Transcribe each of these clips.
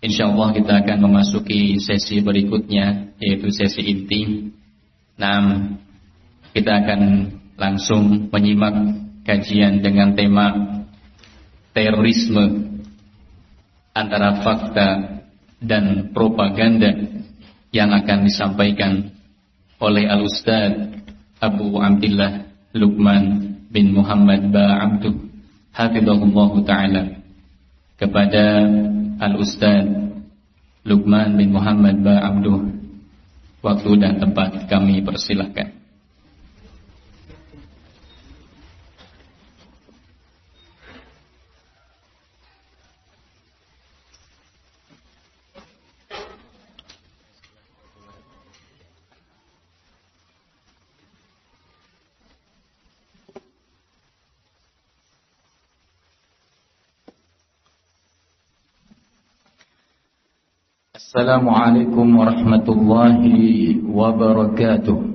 Insyaallah kita akan memasuki sesi berikutnya, yaitu sesi inti. Nah, kita akan langsung menyimak kajian dengan tema terorisme antara fakta dan propaganda yang akan disampaikan oleh Al-Ustaz Abu Abdillah Luqman bin Muhammad Ba'abduh hafizahullah ta'ala. Kepada Al-Ustaz Luqman bin Muhammad Ba'abduh, waktu dan tempat kami persilahkan. Assalamualaikum warahmatullahi wabarakatuh.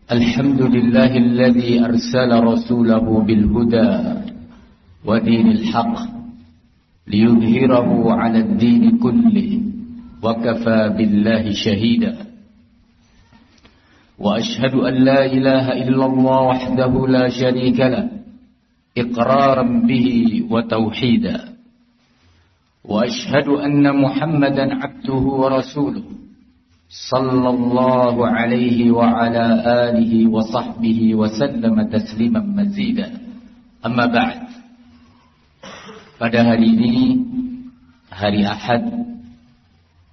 Alhamdulillahilladzi arsala rasulahu bil huda wa dinil haqq liyudhhirahu 'ala ad-din kullihi wa kafa billahi shahida. Wa ashhadu an la ilaha illallah wahdahu la sharika lah iqraran bihi wa tauhida. وأشهد أن محمدا عبده ورسوله صلى الله عليه وعلى آله وصحبه وسلم تسليما مزيدا. أما بعد. Pada hari ini, hari Ahad,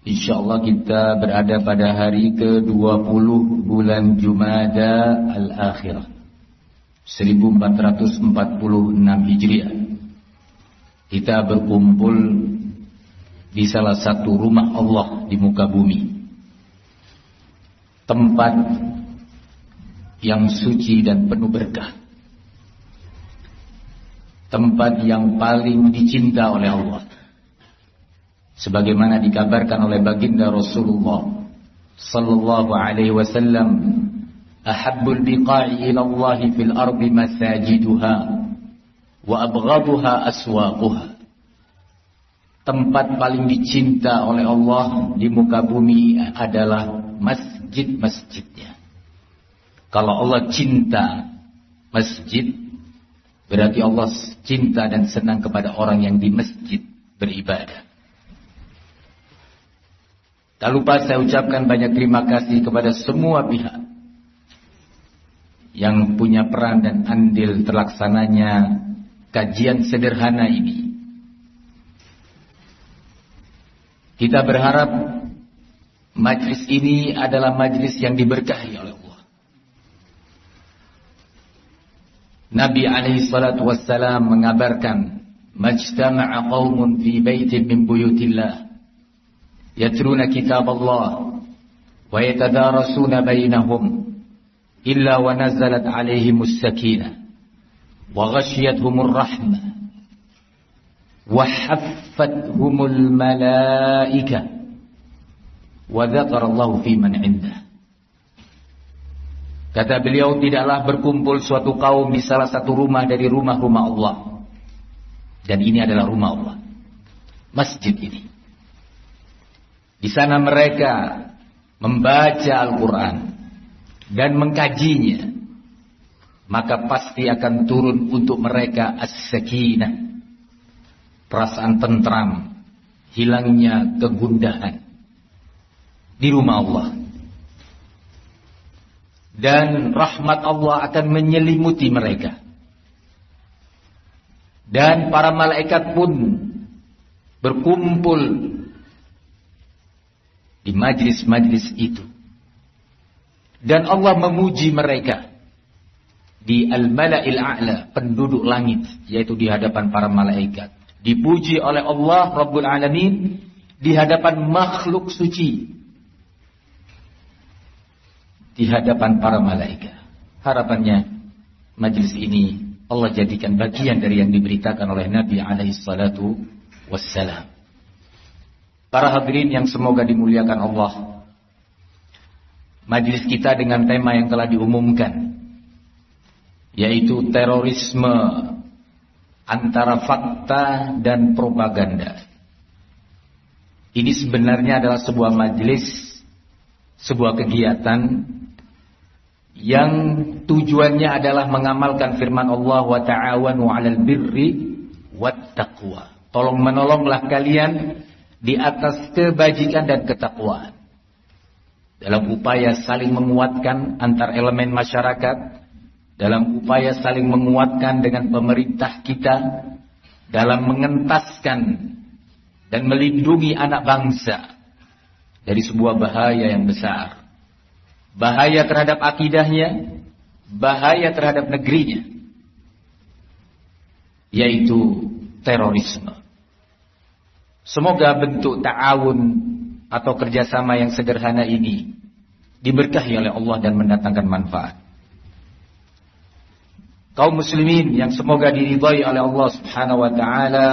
insyaallah kita berada pada hari ke-20 bulan Jumada Al-Akhirah 1446 Hijriah. Kita berkumpul di salah satu rumah Allah di muka bumi, tempat yang suci dan penuh berkah, tempat yang paling dicinta oleh Allah, sebagaimana dikabarkan oleh baginda Rasulullah sallallahu alaihi wasallam, ahabbul biqa'i ila Allah fil ardi masajiduha wa abghaduha aswaquha. Tempat paling dicinta oleh Allah di muka bumi adalah masjid-masjidnya. Kalau Allah cinta masjid, berarti Allah cinta dan senang kepada orang yang di masjid beribadah. Tak lupa saya ucapkan banyak terima kasih kepada semua pihak yang punya peran dan andil terlaksananya kajian sederhana ini. Kita berharap majlis ini adalah majlis yang diberkahi oleh Allah. Nabi alaihi salatu wassalam mengabarkan, majtama'a qaumun fi baitin min buyutillah yatruna kitab Allah wa yatadarasuna bainahum illa wa nazalat alaihimus sakinah wa ghashiyatuhumur rahmah وحفتهم الملائكة وذكر الله في من عنده. Kata beliau, tidaklah berkumpul suatu kaum di salah satu rumah dari rumah-rumah Allah, dan ini adalah rumah Allah, masjid ini. Di sana mereka membaca Al-Quran dan mengkajinya, maka pasti akan turun untuk mereka as-sakinah, perasaan tentram, hilangnya kegundahan di rumah Allah. Dan rahmat Allah akan menyelimuti mereka. Dan para malaikat pun berkumpul di majlis-majlis itu. Dan Allah memuji mereka di al-mala'il a'la, penduduk langit, yaitu di hadapan para malaikat. Dipuji oleh Allah Rabbul Alamin di hadapan makhluk suci, di hadapan para malaikat. Harapannya majlis ini Allah jadikan bagian dari yang diberitakan oleh Nabi alaihi salatu wassalam. Para hadirin yang semoga dimuliakan Allah, majlis kita dengan tema yang telah diumumkan, yaitu terorisme antara fakta dan propaganda. Ini sebenarnya adalah sebuah majelis, sebuah kegiatan yang tujuannya adalah mengamalkan firman Allah wa ta'awanu 'alal birri wat taqwa. Tolong menolonglah kalian di atas kebajikan dan ketakwaan. Dalam upaya saling menguatkan antar elemen masyarakat, dalam upaya saling menguatkan dengan pemerintah kita, dalam mengentaskan dan melindungi anak bangsa dari sebuah bahaya yang besar. Bahaya terhadap akidahnya, bahaya terhadap negerinya, yaitu terorisme. Semoga bentuk ta'awun atau kerjasama yang sederhana ini diberkahi oleh Allah dan mendatangkan manfaat. Kaum muslimin yang semoga diridhai oleh Allah Subhanahu wa taala,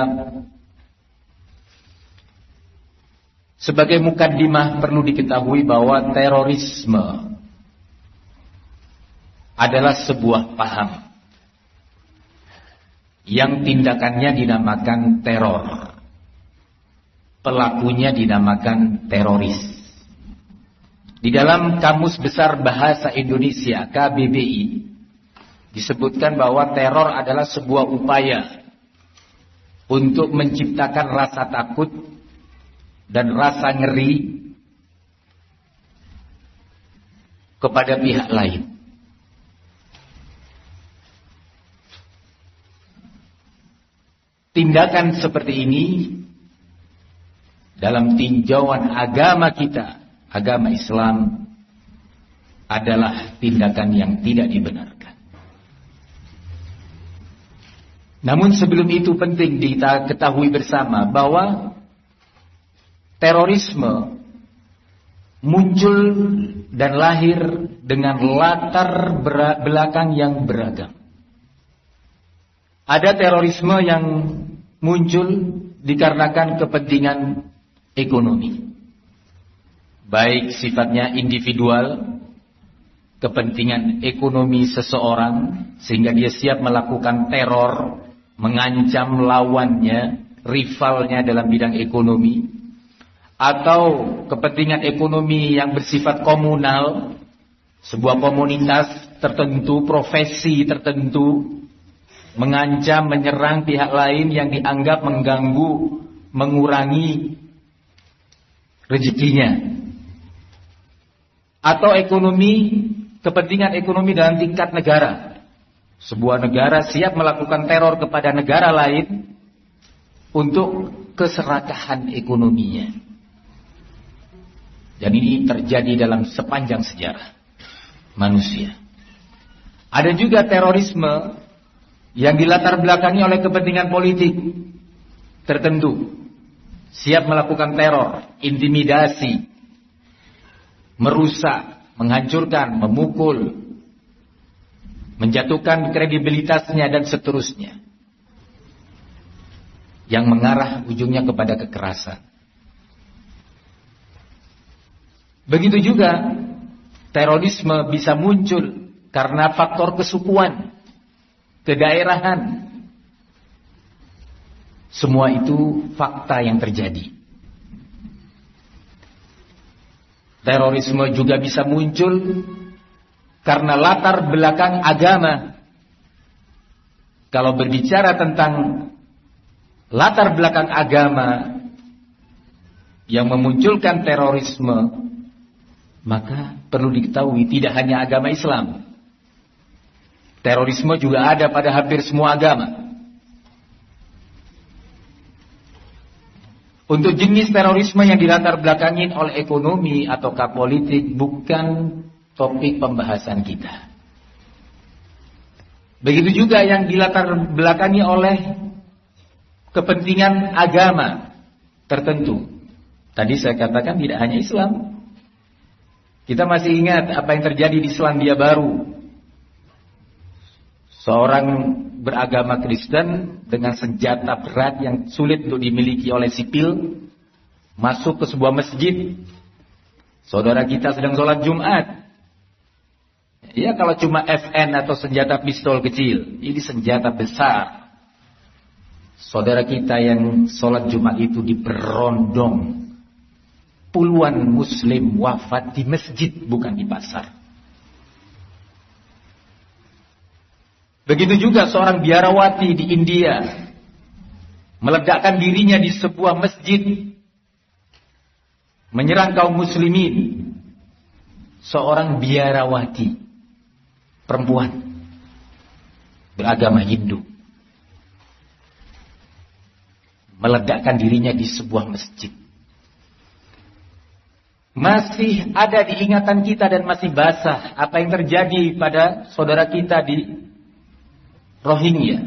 sebagai mukaddimah perlu diketahui bahwa terorisme adalah sebuah paham yang tindakannya dinamakan teror. Pelakunya dinamakan teroris. Di dalam Kamus Besar Bahasa Indonesia KBBI disebutkan bahwa teror adalah sebuah upaya untuk menciptakan rasa takut dan rasa ngeri kepada pihak lain. Tindakan seperti ini dalam tinjauan agama kita, agama Islam, adalah tindakan yang tidak dibenarkan. Namun sebelum itu penting kita ketahui bersama bahwa terorisme muncul dan lahir dengan latar belakang yang beragam. Ada terorisme yang muncul dikarenakan kepentingan ekonomi, baik sifatnya individual, kepentingan ekonomi seseorang sehingga dia siap melakukan teror, mengancam lawannya, rivalnya dalam bidang ekonomi, atau kepentingan ekonomi yang bersifat komunal, sebuah komunitas tertentu, profesi tertentu, mengancam, menyerang pihak lain yang dianggap mengganggu, mengurangi rezekinya. Atau ekonomi, kepentingan ekonomi dalam tingkat negara. Sebuah negara siap melakukan teror kepada negara lain untuk keserakahan ekonominya. Dan ini terjadi dalam sepanjang sejarah manusia. Ada juga terorisme yang dilatar belakangi oleh kepentingan politik tertentu. Siap melakukan teror, intimidasi, merusak, menghancurkan, memukul, menjatuhkan kredibilitasnya dan seterusnya. Yang mengarah ujungnya kepada kekerasan. Begitu juga terorisme bisa muncul karena faktor kesukuan, kedaerahan. Semua itu fakta yang terjadi. Terorisme juga bisa muncul karena latar belakang agama. Kalau berbicara tentang latar belakang agama yang memunculkan terorisme, maka perlu diketahui tidak hanya agama Islam. Terorisme juga ada pada hampir semua agama. Untuk jenis terorisme yang dilatar belakangin oleh ekonomi ataukah politik bukan topik pembahasan kita. Begitu juga yang dilatar belakangi oleh kepentingan agama tertentu. Tadi saya katakan tidak hanya Islam. Kita masih ingat apa yang terjadi di Selandia Baru. Seorang beragama Kristen dengan senjata berat yang sulit untuk dimiliki oleh sipil masuk ke sebuah masjid. Saudara kita sedang sholat Jumat. Ya, kalau cuma FN atau senjata pistol kecil, ini senjata besar. saudara kita yang sholat Jumat itu diberondong. Puluhan muslim wafat di masjid, bukan di pasar. Begitu juga seorang biarawati di India meledakkan dirinya di sebuah masjid, menyerang kaum muslimin. Seorang biarawati, perempuan beragama Hindu, meledakkan dirinya di sebuah masjid. Masih ada di ingatan kita dan masih basah apa yang terjadi pada saudara kita di Rohingya.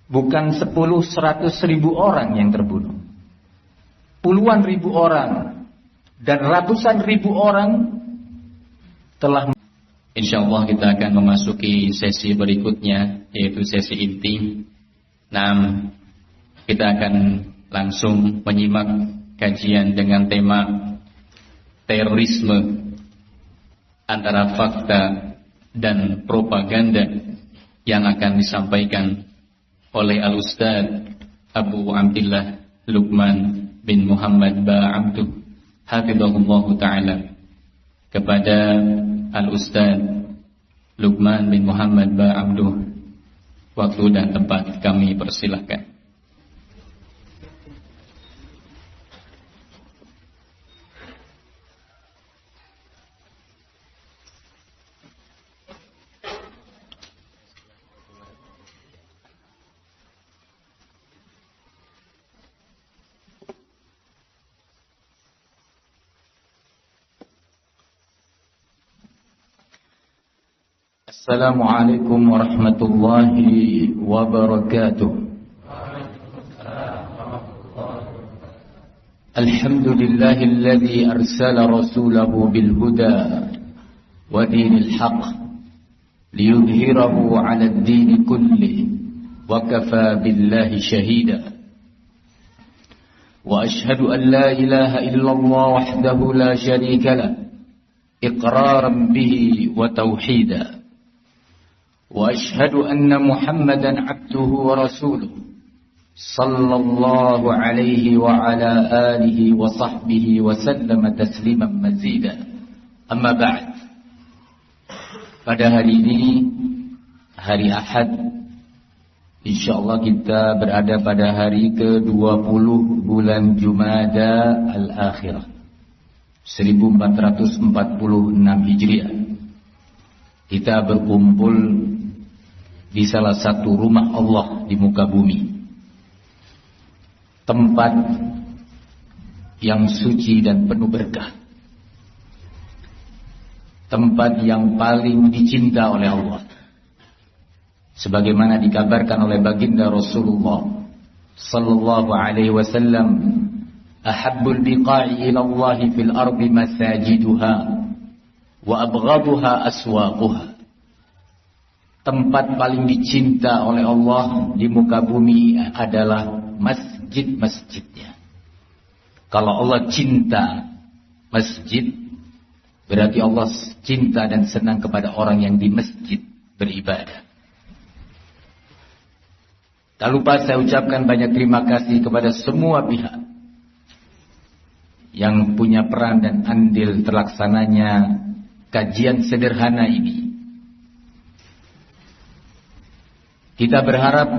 Bukan 10-100 ribu orang yang terbunuh, puluhan ribu orang dan ratusan ribu orang telah. Insyaallah kita akan memasuki sesi berikutnya, yaitu sesi inti. Nah, kita akan langsung menyimak kajian dengan tema terorisme antara fakta dan propaganda yang akan disampaikan oleh Al-Ustaz Abu Abdillah Luqman bin Muhammad Ba'abduh hafizahullah ta'ala. Kepada Al-Ustaz Luqman bin Muhammad Ba'abduh, waktu dan tempat kami persilahkan. Assalamualaikum warahmatullahi wabarakatuh. Alhamdulillahilladzi arsala rasulahu bil huda wa dinil haqq liyudhhirahu 'ala ad-din kullihi wa kafa billahi shahida. Wa ashhadu an la ilaha illallah wahdahu la sharika lahu iqraran bihi wa tauhida. وأشهد أن محمدا عبده ورسوله صلى الله عليه وعلى آله وصحبه وسلم تسليما مزيدا. أما بعد. Pada hari ini, hari Ahad, insyaallah kita berada pada hari ke-20 bulan Jumada Al-Akhirah 1446 Hijriah. Kita berkumpul di salah satu rumah Allah di muka bumi, tempat yang suci dan penuh berkah, tempat yang paling dicinta oleh Allah, sebagaimana dikabarkan oleh baginda Rasulullah sallallahu alaihi wasallam, ahabbul biqa'i ila Allah fil ardi masajiduha wa abghaduha aswaquha. Tempat paling dicinta oleh Allah di muka bumi adalah masjid-masjidnya. Kalau Allah cinta masjid, berarti Allah cinta dan senang kepada orang yang di masjid beribadah. Tak lupa saya ucapkan banyak terima kasih kepada semua pihak yang punya peran dan andil terlaksananya kajian sederhana ini. Kita berharap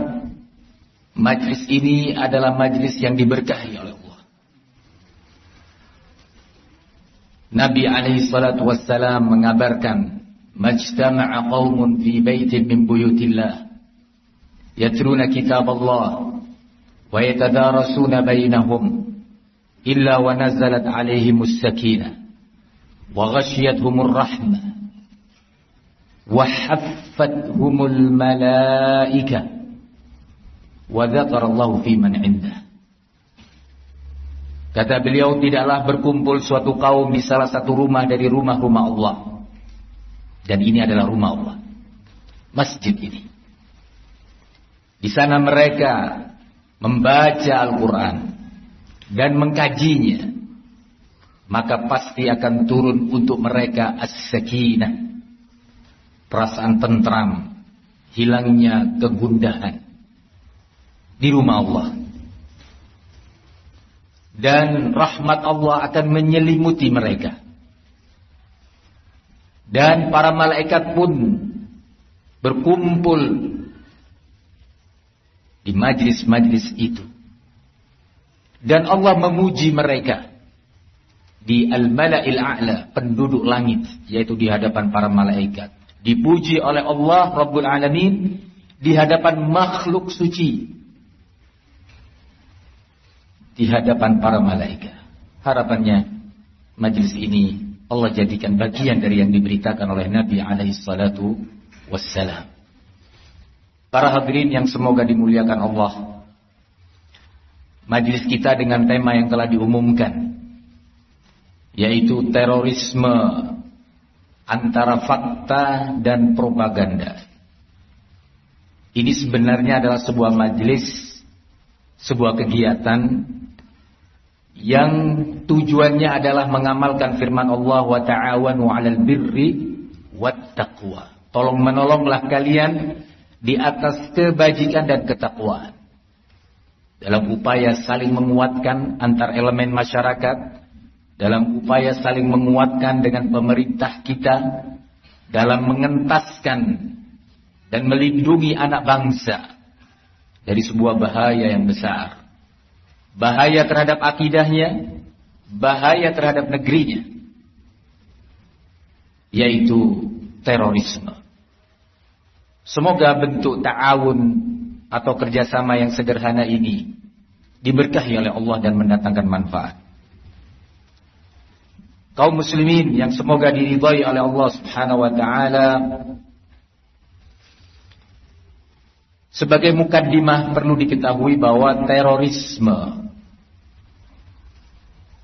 majlis ini adalah majlis yang diberkahi oleh Allah. Nabi alaihi salatu wassalam mengabarkan, majtama'a qaumun fi baitin min buyutillah yatluna kitab Allah wa yatadarasuna bainahum illa wa nazalat alaihimus sakinah wa ghashiyatuhumur rahmah وحفتهم الملائكة وذكر الله في من عنده. Kata beliau, tidaklah berkumpul suatu kaum di salah satu rumah dari rumah-rumah Allah, dan ini adalah rumah Allah, masjid ini. Di sana mereka membaca Al-Quran dan mengkajinya, maka pasti akan turun untuk mereka as-sakinah, perasaan tentram, hilangnya kegundahan. di rumah Allah. Dan rahmat Allah akan menyelimuti mereka. Dan para malaikat pun berkumpul di majlis-majlis itu. Dan Allah memuji mereka di al-mala'il a'la, penduduk langit, yaitu di hadapan para malaikat. Dipuji oleh Allah Rabbul Alamin di hadapan makhluk suci, di hadapan para malaikat. Harapannya majlis ini Allah jadikan bagian dari yang diberitakan oleh Nabi alaihi salatu wassalam. Para hadirin yang semoga dimuliakan Allah, majlis kita dengan tema yang telah diumumkan, yaitu terorisme antara fakta dan propaganda. Ini sebenarnya adalah sebuah majlis, sebuah kegiatan yang tujuannya adalah mengamalkan firman Allah, wa ta'awanu 'alal birri wat taqwa. Tolong menolonglah kalian di atas kebajikan dan ketakwaan, dalam upaya saling menguatkan antar elemen masyarakat, dalam upaya saling menguatkan dengan pemerintah kita, dalam mengentaskan dan melindungi anak bangsa dari sebuah bahaya yang besar. Bahaya terhadap akidahnya, bahaya terhadap negerinya, yaitu terorisme. Semoga bentuk ta'awun atau kerjasama yang sederhana ini diberkahi oleh Allah dan mendatangkan manfaat. Kaum muslimin yang semoga diridhai oleh Allah Subhanahu wa taala, sebagai mukaddimah perlu diketahui bahwa terorisme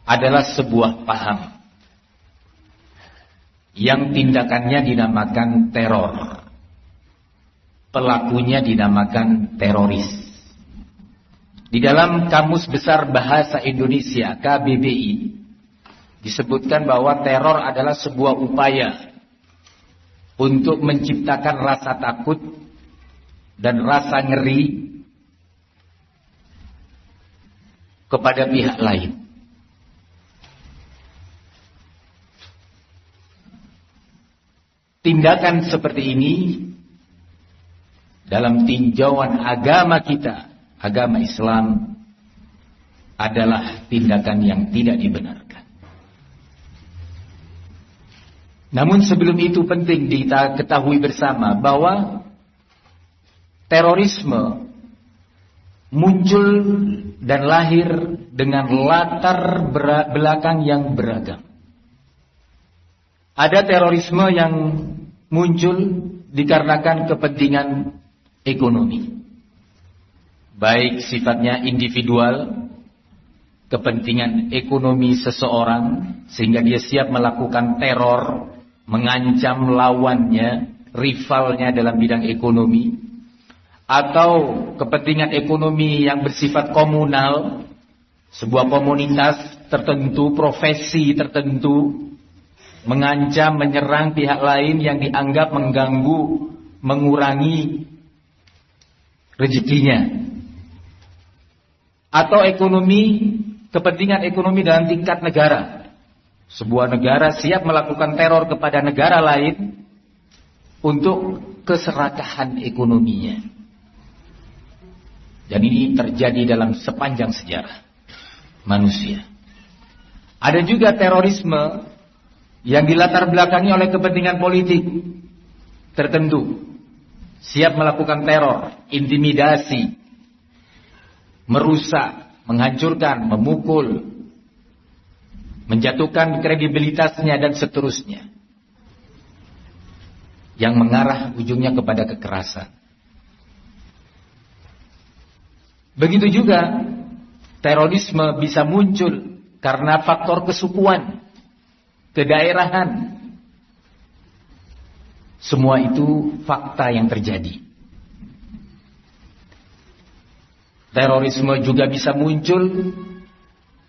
adalah sebuah paham yang tindakannya dinamakan teror, pelakunya dinamakan teroris. Di dalam Kamus Besar Bahasa Indonesia KBBI disebutkan bahwa teror adalah sebuah upaya untuk menciptakan rasa takut dan rasa ngeri kepada pihak lain. Tindakan seperti ini dalam tinjauan agama kita, agama Islam, adalah tindakan yang tidak dibenarkan. Namun sebelum itu penting kita ketahui bersama bahwa terorisme muncul dan lahir dengan latar belakang yang beragam. Ada terorisme yang muncul dikarenakan kepentingan ekonomi, baik sifatnya individual, kepentingan ekonomi seseorang sehingga dia siap melakukan teror, mengancam lawannya, rivalnya dalam bidang ekonomi, atau kepentingan ekonomi yang bersifat komunal, sebuah komunitas tertentu, profesi tertentu, mengancam, menyerang pihak lain yang dianggap mengganggu, mengurangi rezekinya. Atau ekonomi, kepentingan ekonomi dalam tingkat negara. Sebuah negara siap melakukan teror kepada negara lain untuk keserakahan ekonominya. Dan ini terjadi dalam sepanjang sejarah manusia. Ada juga terorisme yang dilatar belakangi oleh kepentingan politik tertentu, siap melakukan teror, intimidasi, merusak, menghancurkan, memukul, menjatuhkan kredibilitasnya dan seterusnya, yang mengarah ujungnya kepada kekerasan. Begitu juga terorisme bisa muncul karena faktor kesukuan, kedaerahan. Semua itu fakta yang terjadi. Terorisme juga bisa muncul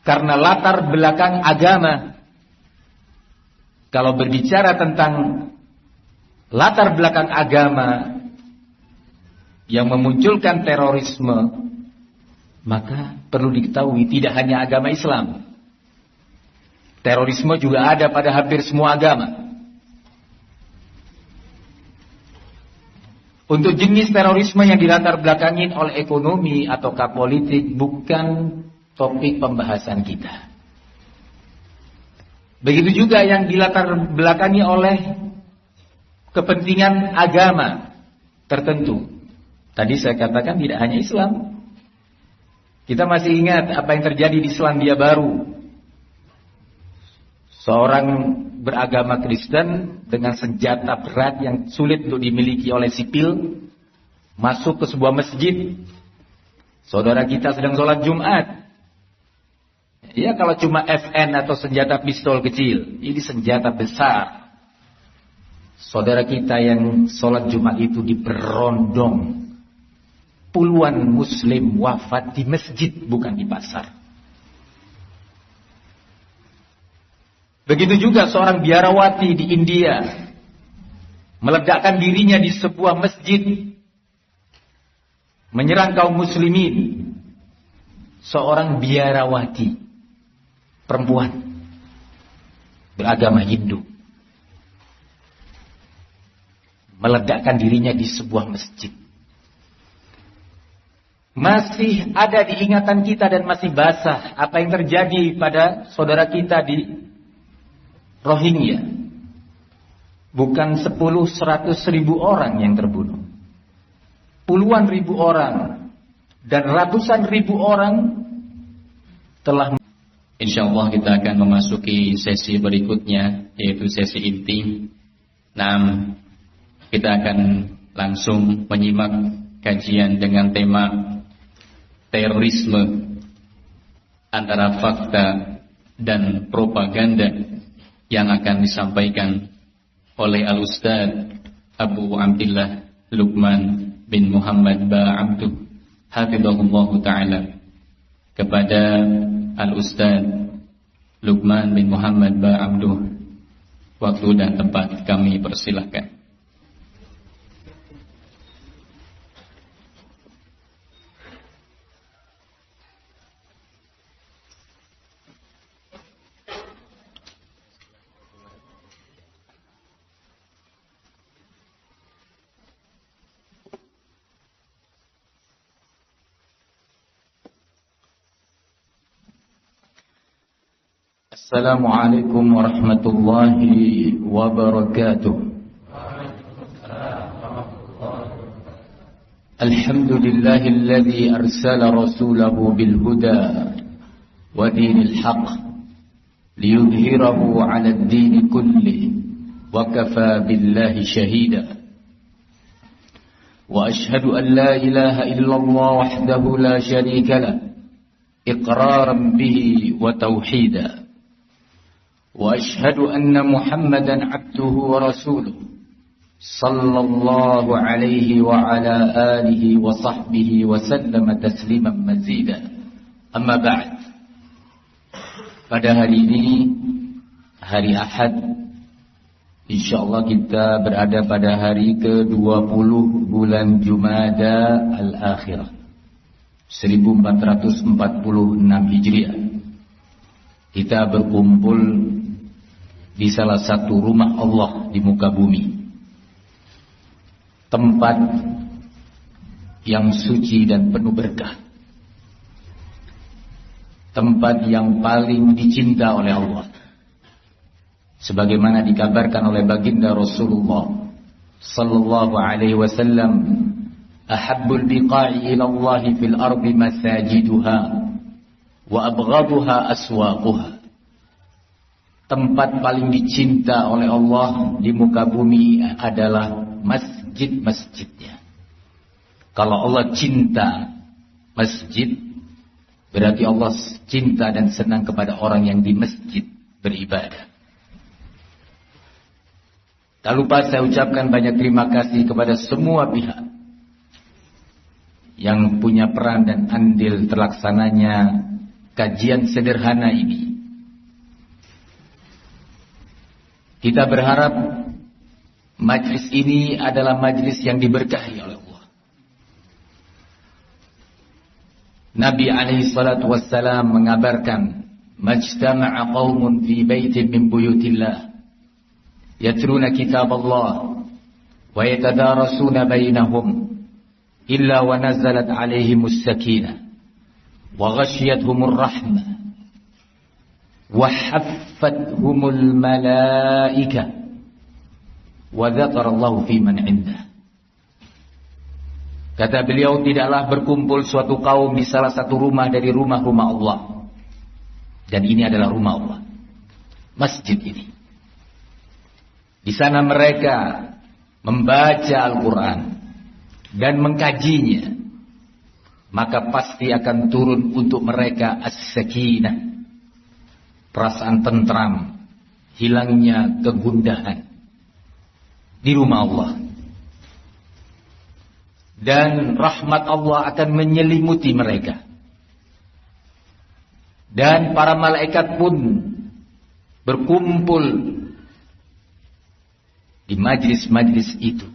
karena latar belakang agama. Kalau berbicara tentang latar belakang agama yang memunculkan terorisme, Maka perlu diketahui tidak hanya agama Islam. Terorisme juga ada pada hampir semua agama. Untuk jenis terorisme yang dilatar belakangin oleh ekonomi ataukah politik bukan topik pembahasan kita. Begitu juga yang dilatar belakangi oleh kepentingan agama tertentu. Tadi saya katakan tidak hanya Islam. Kita masih ingat apa yang terjadi di Selandia Baru. Seorang beragama Kristen dengan senjata berat yang sulit untuk dimiliki oleh sipil masuk ke sebuah masjid. Saudara kita sedang sholat Jumat. Ya, kalau cuma FN atau senjata pistol kecil, ini senjata besar. Saudara kita yang sholat Jumat itu diberondong. Puluhan muslim wafat di masjid, bukan di pasar. Begitu juga seorang biarawati di India meledakkan dirinya di sebuah masjid, menyerang kaum muslimin. Seorang biarawati perempuan beragama Hindu meledakkan dirinya di sebuah masjid. Masih ada di ingatan kita dan masih basah apa yang terjadi pada saudara kita di Rohingya. Bukan 10-100 ribu orang yang terbunuh. Puluhan ribu orang dan ratusan ribu orang telah. Insyaallah kita akan memasuki sesi berikutnya, yaitu sesi inti. Kita akan langsung menyimak kajian dengan tema terorisme antara fakta dan propaganda yang akan disampaikan oleh Al-Ustaz Abu Abdillah Luqman bin Muhammad Ba'abduh hafizahullah ta'ala. Kepada Al-Ustaz Luqman bin Muhammad Ba'abduh, waktu dan tempat kami persilahkan. Assalamualaikum warahmatullahi wabarakatuh. Alhamdulillahilladzi arsala rasulahu bil huda wa dinil haqq liyudhhirahu 'ala ad-din kullihi wa kafa billahi shahida. Wa ashhadu an la ilaha illallah wahdahu la sharika lah iqraran bihi wa tauhida. وأشهد أن محمدا عبده ورسوله صلى الله عليه وعلى آله وصحبه وسلم تسليما مزيدا. أما بعد. Pada hari ini, hari Ahad, insyaallah kita berada pada hari ke-20 bulan Jumada Al-Akhirah 1446 Hijriah. Kita berkumpul di salah satu rumah Allah di muka bumi, tempat yang suci dan penuh berkah, tempat yang paling dicinta oleh Allah, sebagaimana dikabarkan oleh baginda Rasulullah sallallahu alaihi wasallam, ahabbul biqa'i ila Allah fil ardi masajiduha wa abghaduha aswaquha. Tempat paling dicinta oleh Allah di muka bumi adalah masjid-masjidnya. Kalau Allah cinta masjid, berarti Allah cinta dan senang kepada orang yang di masjid beribadah. Tak lupa saya ucapkan banyak terima kasih kepada semua pihak yang punya peran dan andil terlaksananya kajian sederhana ini. Kita berharap majlis ini adalah majlis yang diberkahi oleh Allah. Nabi alaihi salatu wassalam mengabarkan, "Majtama'a qaumun fi baitin min buyutillah yatluna kitab Allah wa yatadarasuna bainahum illa wa nazalat alaihimus sakinah wa ghashiyatuhumur rahmah wa haffathumul malaikah wa dzakarallahu fi man 'indah." Kata beliau, tidaklah berkumpul suatu kaum di salah satu rumah dari rumah-rumah Allah. Dan ini adalah rumah Allah, masjid ini. Di sana mereka membaca Al-Quran dan mengkajinya, maka pasti akan turun untuk mereka as-sakinah, perasaan tentram, hilangnya kegundahan di rumah Allah. Dan rahmat Allah akan menyelimuti mereka. Dan para malaikat pun berkumpul di majlis-majlis itu.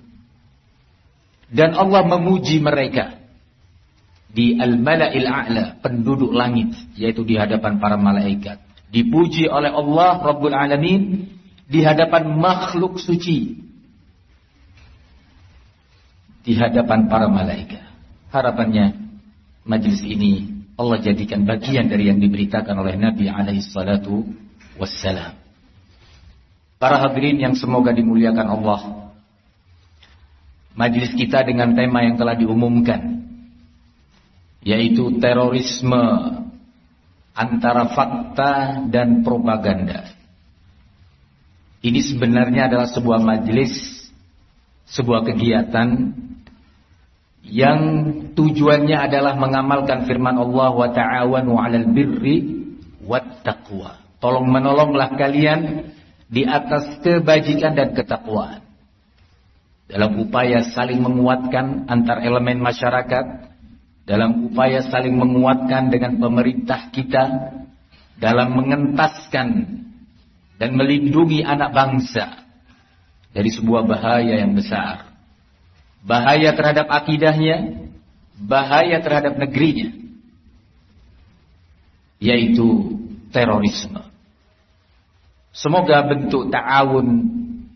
Dan Allah memuji mereka di al-mala'il a'la, penduduk langit, yaitu di hadapan para malaikat. Dipuji oleh Allah Rabbul Alamin di hadapan makhluk suci, di hadapan para malaikat. Harapannya majlis ini Allah jadikan bagian dari yang diberitakan oleh Nabi alaihi salatu wassalam. Para hadirin yang semoga dimuliakan Allah, majlis kita dengan tema yang telah diumumkan, yaitu terorisme antara fakta dan propaganda. Ini sebenarnya adalah sebuah majlis, sebuah kegiatan yang tujuannya adalah mengamalkan firman Allah, wa ta'awanu 'alal birri wat taqwa. Tolong menolonglah kalian di atas kebajikan dan ketakwaan, dalam upaya saling menguatkan antar elemen masyarakat, dalam upaya saling menguatkan dengan pemerintah kita, dalam mengentaskan dan melindungi anak bangsa dari sebuah bahaya yang besar. Bahaya terhadap akidahnya, bahaya terhadap negerinya, yaitu terorisme. Semoga bentuk ta'awun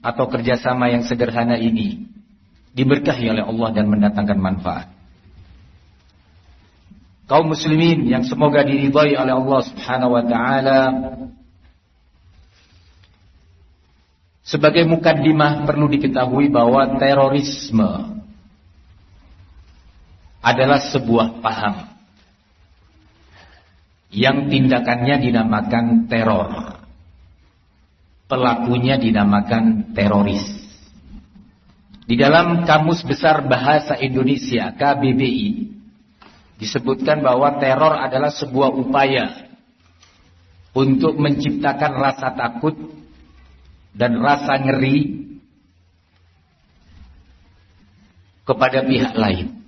atau kerjasama yang sederhana ini diberkahi oleh Allah dan mendatangkan manfaat. Kaum muslimin yang semoga diridhai oleh Allah Subhanahu wa ta'ala, sebagai mukaddimah perlu diketahui bahwa terorisme adalah sebuah paham yang tindakannya dinamakan teror, pelakunya dinamakan teroris. Di dalam Kamus Besar Bahasa Indonesia KBBI disebutkan bahwa teror adalah sebuah upaya untuk menciptakan rasa takut dan rasa ngeri kepada pihak lain.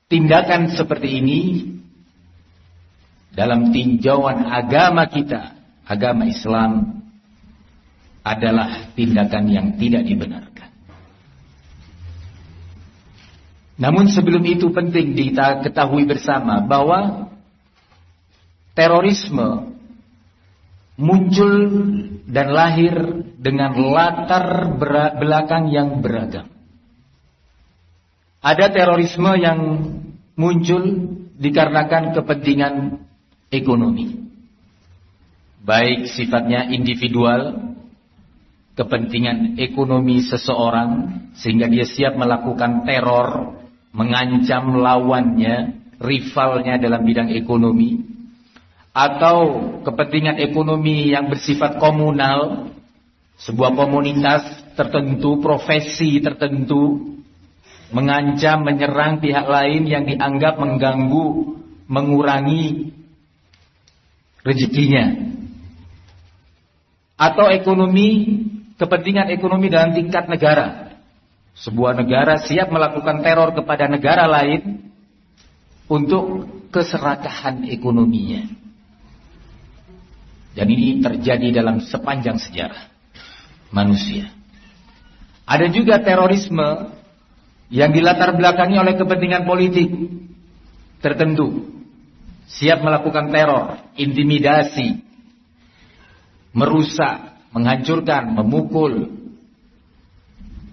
Tindakan seperti ini dalam tinjauan agama kita, agama Islam, adalah tindakan yang tidak dibenarkan. Namun sebelum itu penting kita ketahui bersama bahwa terorisme muncul dan lahir dengan latar belakang yang beragam. Ada terorisme yang muncul dikarenakan kepentingan ekonomi, baik sifatnya individual, kepentingan ekonomi seseorang sehingga dia siap melakukan teror, mengancam lawannya, rivalnya dalam bidang ekonomi, atau kepentingan ekonomi yang bersifat komunal, sebuah komunitas tertentu, profesi tertentu, mengancam, menyerang pihak lain yang dianggap mengganggu, mengurangi rezekinya. Atau ekonomi, kepentingan ekonomi dalam tingkat negara. Sebuah negara siap melakukan teror kepada negara lain untuk keserakahan ekonominya. Dan ini terjadi dalam sepanjang sejarah manusia. Ada juga terorisme yang dilatar belakangi oleh kepentingan politik tertentu, siap melakukan teror, intimidasi, merusak, menghancurkan, memukul,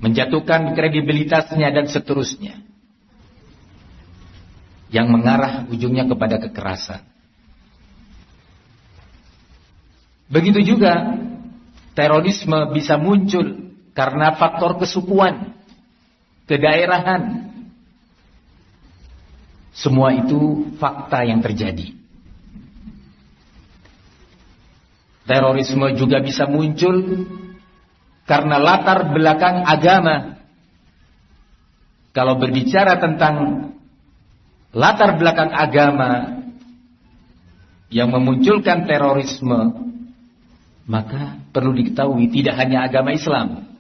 menjatuhkan kredibilitasnya dan seterusnya, yang mengarah ujungnya kepada kekerasan. Begitu juga terorisme bisa muncul karena faktor kesukuan, kedaerahan. Semua itu fakta yang terjadi. Terorisme juga bisa muncul karena latar belakang agama. Kalau berbicara tentang latar belakang agama yang memunculkan terorisme, maka perlu diketahui tidak hanya agama Islam.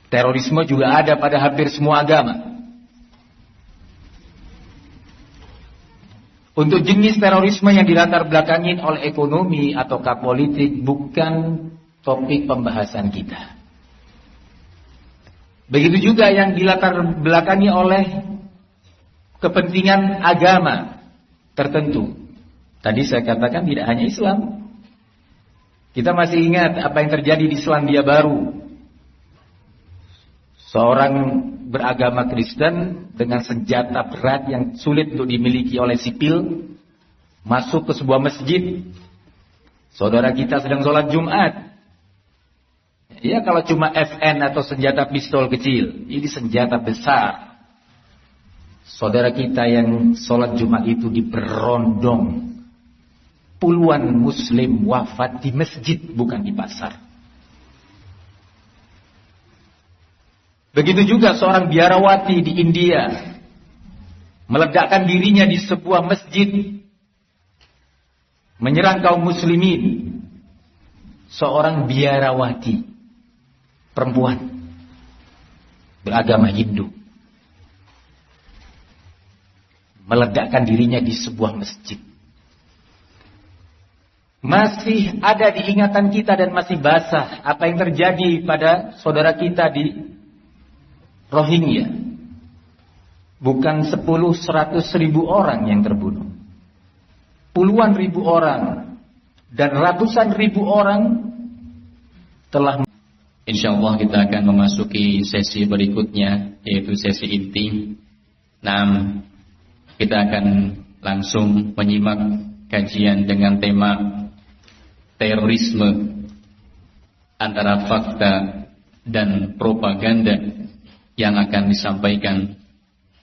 Terorisme juga ada pada hampir semua agama. Untuk jenis terorisme yang dilatar belakangin oleh ekonomi atau politik bukan topik pembahasan kita. Begitu juga yang dilatar belakangi oleh kepentingan agama tertentu. Tadi saya katakan tidak hanya Islam. Kita masih ingat apa yang terjadi di Selandia Baru. Seorang beragama Kristen dengan senjata berat yang sulit untuk dimiliki oleh sipil masuk ke sebuah masjid. Saudara kita sedang sholat Jumat. Ya, kalau cuma FN atau senjata pistol kecil, ini senjata besar. Saudara kita yang sholat Jumat itu diberondong. Puluhan muslim wafat di masjid, bukan di pasar. Begitu juga seorang biarawati di India meledakkan dirinya di sebuah masjid, menyerang kaum muslimin. Seorang biarawati, perempuan beragama Hindu, meledakkan dirinya di sebuah masjid. Masih ada di ingatan kita dan masih basah apa yang terjadi pada saudara kita di Rohingya. Bukan 10-100 ribu orang yang terbunuh, puluhan ribu orang dan ratusan ribu orang telah. Insyaallah kita akan memasuki sesi berikutnya, yaitu sesi inti. Nah, kita akan langsung menyimak kajian dengan tema terorisme, antara fakta dan propaganda, yang akan disampaikan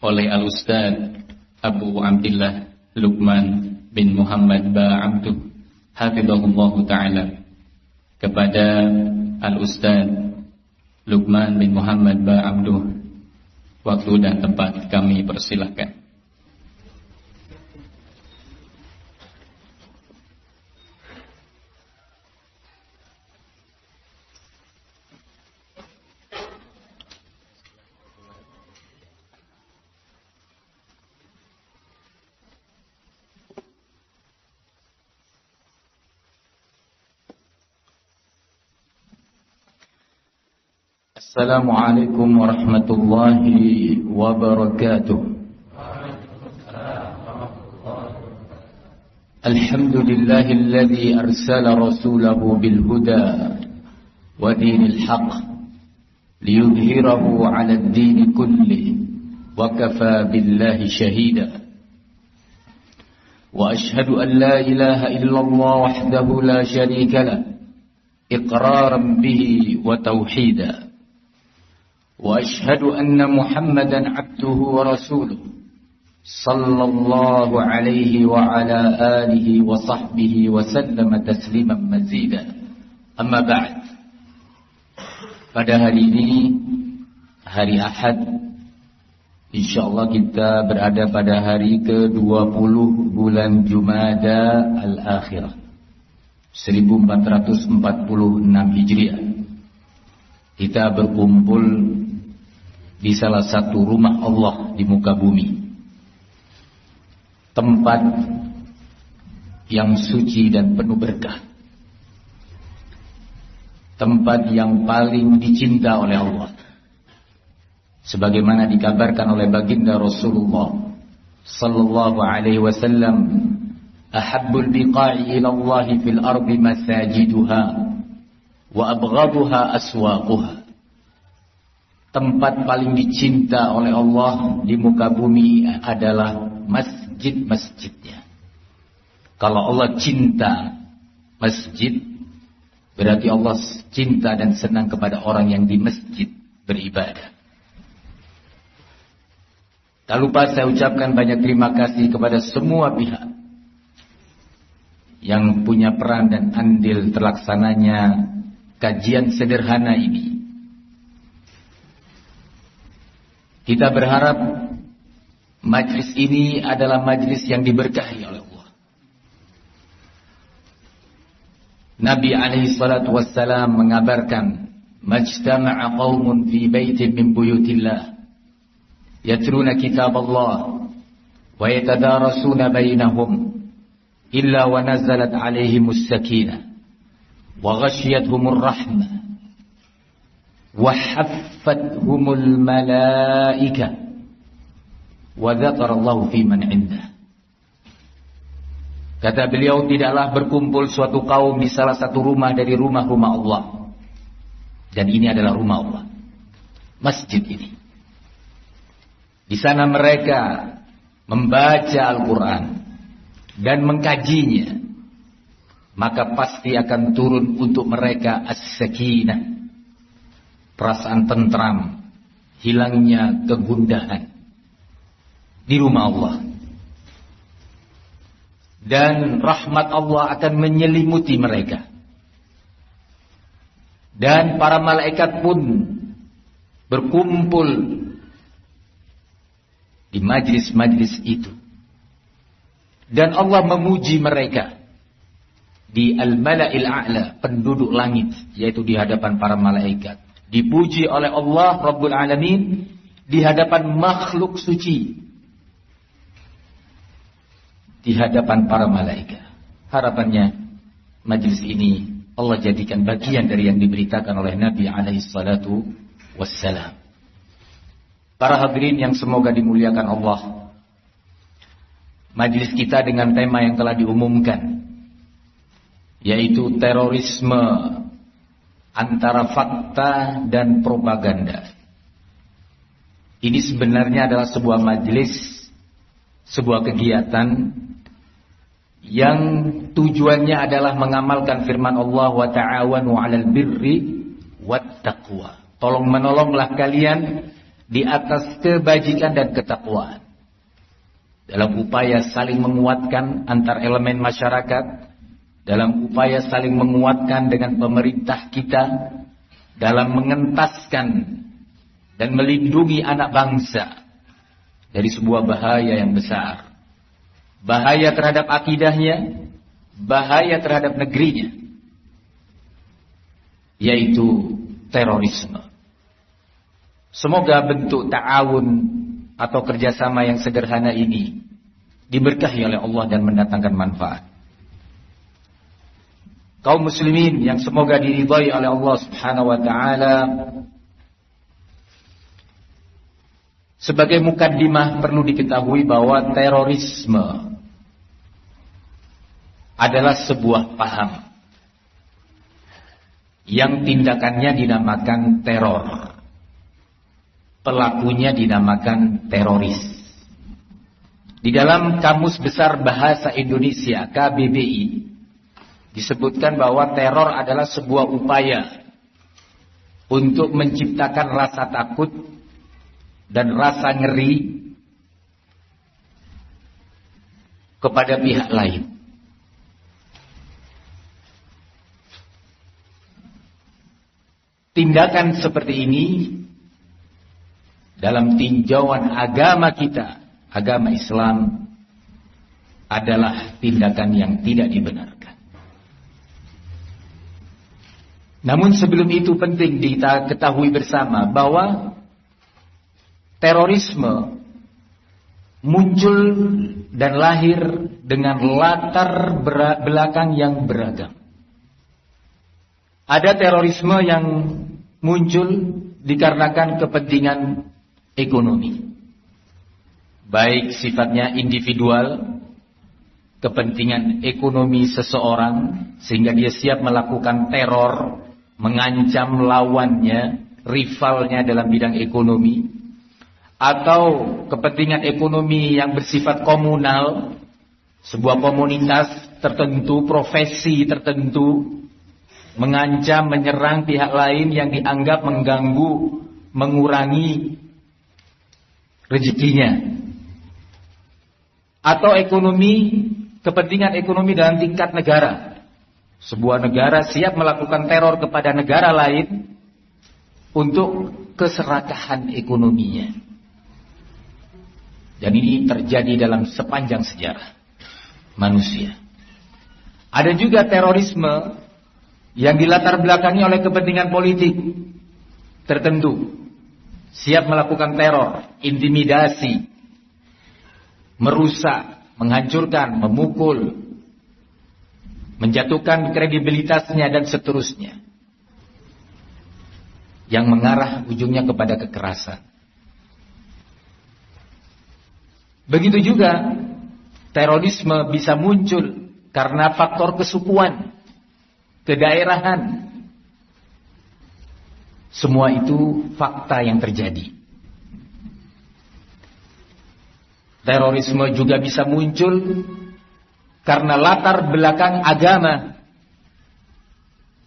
oleh Al-Ustaz Abu Abdillah Luqman bin Muhammad Ba'abduh hafizahullah ta'ala. Kepada Al-Ustaz Luqman bin Muhammad Ba'abduh, waktu dan tempat kami persilahkan. Assalamualaikum warahmatullahi wabarakatuh. Alhamdulillahilladzi arsala rasulahu bil huda wa dinil haqq liyudhhirahu 'ala ad-din kullihi wa kafa billahi shahida. Wa ashhadu an la ilaha illallah wahdahu la sharika lah iqraran bihi wa tauhida. وأشهد أن محمدا عبده ورسوله صلى الله عليه وعلى آله وصحبه وسلم تسليما مزيدا. أما بعد. Pada hari ini, hari Ahad, insyaallah kita berada pada hari ke-20 bulan Jumada Al-Akhirah 1446 Hijriah. Kita berkumpul di salah satu rumah Allah di muka bumi, tempat yang suci dan penuh berkah, tempat yang paling dicinta oleh Allah, sebagaimana dikabarkan oleh baginda Rasulullah sallallahu alaihi wasallam, ahabbul biqa'i ila Allah fil ardi masajiduha wa abghaduha aswaquha. Tempat paling dicinta oleh Allah di muka bumi adalah masjid-masjidnya. Kalau Allah cinta masjid, berarti Allah cinta dan senang kepada orang yang di masjid beribadah. Tak lupa saya ucapkan banyak terima kasih kepada semua pihak yang punya peran dan andil terlaksananya kajian sederhana ini. Kita berharap majlis ini adalah majlis yang diberkahi oleh Allah. Nabi alaihi salatu wassalam mengabarkan, majtama'a qaumun fi baitin min buyutillah yatluna kitab Allah wa yatadarasuna bainahum illa wa nazalat alaihimus sakinah wa ghashiyatuhumur rahmah wa haffathumul malaikah wa dzakarallahu fi man indah. Kata beliau, tidaklah berkumpul suatu kaum di salah satu rumah dari rumah-rumah Allah, dan ini adalah rumah Allah, masjid ini. Di sana mereka membaca Al-Quran dan mengkajinya, maka pasti akan turun untuk mereka as-sakinah, perasaan tentram, hilangnya kegundahan di rumah Allah. Dan rahmat Allah akan menyelimuti mereka. Dan para malaikat pun berkumpul di majlis-majlis itu. Dan Allah memuji mereka di al-mala'il a'la, penduduk langit, yaitu di hadapan para malaikat. Dipuji oleh Allah Rabbul Alamin di hadapan makhluk suci, di hadapan para malaikat. Harapannya majlis ini Allah jadikan bagian dari yang diberitakan oleh Nabi alaihi salatu wassalam. Para hadirin yang semoga dimuliakan Allah, majlis kita dengan tema yang telah diumumkan, yaitu terorisme antara fakta dan propaganda. Ini sebenarnya adalah sebuah majlis, sebuah kegiatan yang tujuannya adalah mengamalkan firman Allah, wa ta'awanu 'alal birri wat taqwa. Tolong menolonglah kalian di atas kebajikan dan ketakwaan, dalam upaya saling menguatkan antar elemen masyarakat, dalam upaya saling menguatkan dengan pemerintah kita, dalam mengentaskan dan melindungi anak bangsa dari sebuah bahaya yang besar. Bahaya terhadap akidahnya, bahaya terhadap negerinya, yaitu terorisme. Semoga bentuk ta'awun atau kerjasama yang sederhana ini diberkahi oleh Allah dan mendatangkan manfaat. Kaum muslimin yang semoga diridhai oleh Allah Subhanahu wa taala, sebagai mukaddimah perlu diketahui bahwa terorisme adalah sebuah paham yang tindakannya dinamakan teror, pelakunya dinamakan teroris. Di dalam Kamus Besar Bahasa Indonesia KBBI disebutkan bahwa teror adalah sebuah upaya untuk menciptakan rasa takut dan rasa ngeri kepada pihak lain. Tindakan seperti ini dalam tinjauan agama kita, agama Islam, adalah tindakan yang tidak dibenarkan. Namun sebelum itu penting kita ketahui bersama bahwa terorisme muncul dan lahir dengan latar belakang yang beragam. Ada terorisme yang muncul dikarenakan kepentingan ekonomi. Baik sifatnya individual, kepentingan ekonomi seseorang sehingga dia siap melakukan teror, mengancam lawannya, rivalnya dalam bidang ekonomi, atau kepentingan ekonomi yang bersifat komunal, sebuah komunitas tertentu, profesi tertentu, mengancam, menyerang pihak lain yang dianggap mengganggu, mengurangi rezekinya. Atau ekonomi, kepentingan ekonomi dalam tingkat negara. Sebuah negara siap melakukan teror kepada negara lain untuk keserakahan ekonominya. Dan ini terjadi dalam sepanjang sejarah manusia. Ada juga terorisme yang dilatar belakangi oleh kepentingan politik tertentu. Siap melakukan teror, intimidasi, merusak, menghancurkan, memukul, menjatuhkan kredibilitasnya dan seterusnya. Yang mengarah ujungnya kepada kekerasan. Begitu juga terorisme bisa muncul karena faktor kesukuan, kedaerahan. Semua itu fakta yang terjadi. Terorisme juga bisa muncul karena latar belakang agama.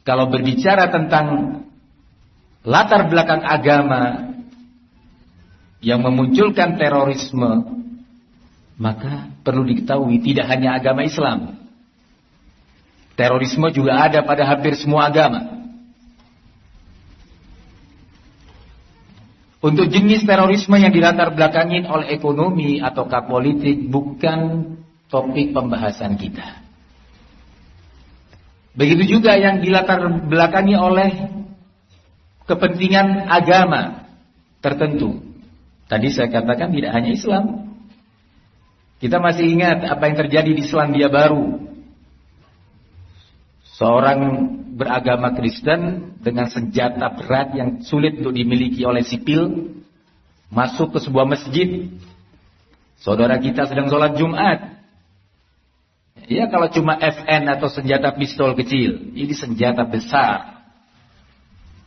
Kalau berbicara tentang latar belakang agama yang memunculkan terorisme, maka perlu diketahui tidak hanya agama Islam. Terorisme juga ada pada hampir semua agama. Untuk jenis terorisme yang dilatar belakangin oleh ekonomi ataukah politik bukan topik pembahasan kita. Begitu juga yang dilatar belakangi oleh kepentingan agama tertentu. Tadi saya katakan tidak hanya Islam. Kita masih ingat apa yang terjadi di Selandia Baru. Seorang beragama Kristen dengan senjata berat yang sulit untuk dimiliki oleh sipil masuk ke sebuah masjid. Saudara kita sedang sholat Jumat. Ya, kalau cuma FN atau senjata pistol kecil, ini senjata besar.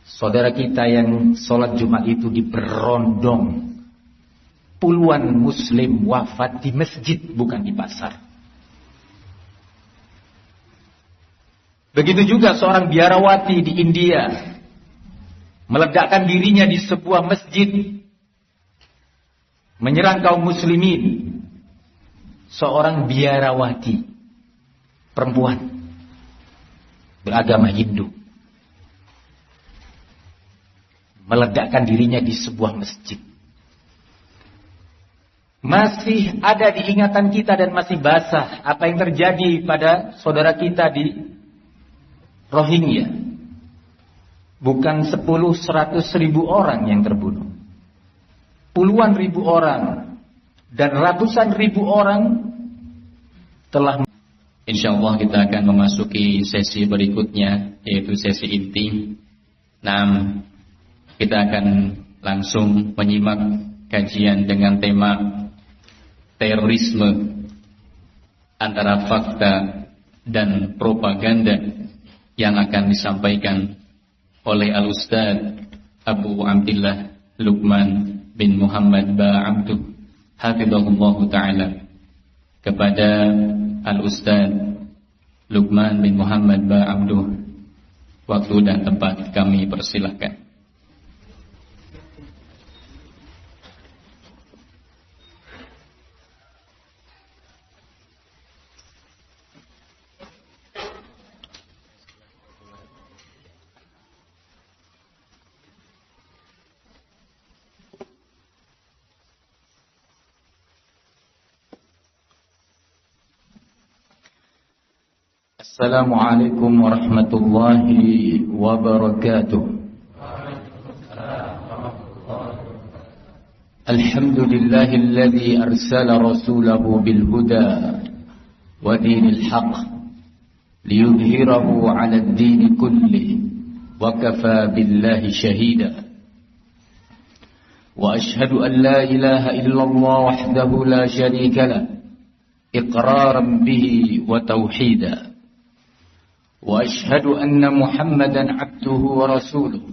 Saudara kita yang sholat Jumat itu diberondong. Puluhan muslim wafat di masjid, bukan di pasar. Begitu juga seorang biarawati di India meledakkan dirinya di sebuah masjid, menyerang kaum muslimin. Seorang biarawati, perempuan beragama Hindu, meledakkan dirinya di sebuah masjid. Masih ada di ingatan kita dan masih basah apa yang terjadi pada saudara kita di Rohingya. Bukan 10-100 ribu orang yang terbunuh. Puluhan ribu orang dan ratusan ribu orang telah. InsyaAllah kita akan memasuki sesi berikutnya, yaitu sesi inti. Nah, kita akan langsung menyimak kajian dengan tema terorisme antara fakta dan propaganda yang akan disampaikan oleh Al-Ustaz Abu Abdillah Luqman bin Muhammad Ba'abduh hafizahullah ta'ala. Kepada Al-Ustaz Luqman bin Muhammad Ba'abduh, waktu dan tempat kami persilahkan. Assalamualaikum warahmatullahi wabarakatuh. Alhamdulillahilladzi arsala rasulahu bil huda wa dinil haqq liyudhhirahu 'ala ad-din kullihi wa kafa billahi shahida. وأشهد أن لا إله إلا الله وحده لا شريك له إقرارا به وتوحيدا وأشهد أن محمدا عبده ورسوله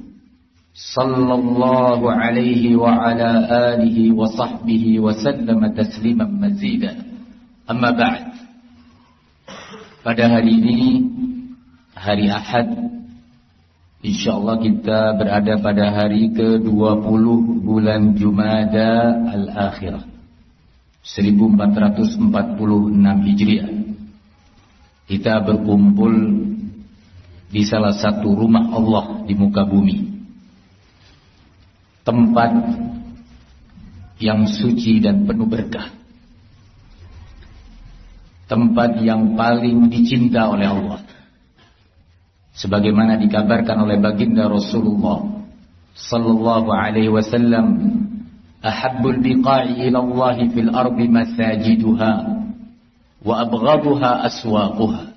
صلى الله عليه وعلى آله وصحبه وسلم تسليما مزيدا. أما بعد. Pada hari ini, hari Ahad, insyaallah kita berada pada hari ke-20 bulan Jumada Al-Akhirah 1446 Hijriah. Kita berkumpul di salah satu rumah Allah di muka bumi, tempat yang suci dan penuh berkah, tempat yang paling dicinta oleh Allah, sebagaimana dikabarkan oleh baginda Rasulullah sallallahu alaihi wasallam, ahabbul biqa'i ila Allah fil ardi masajiduha wa abghaduha aswaquha.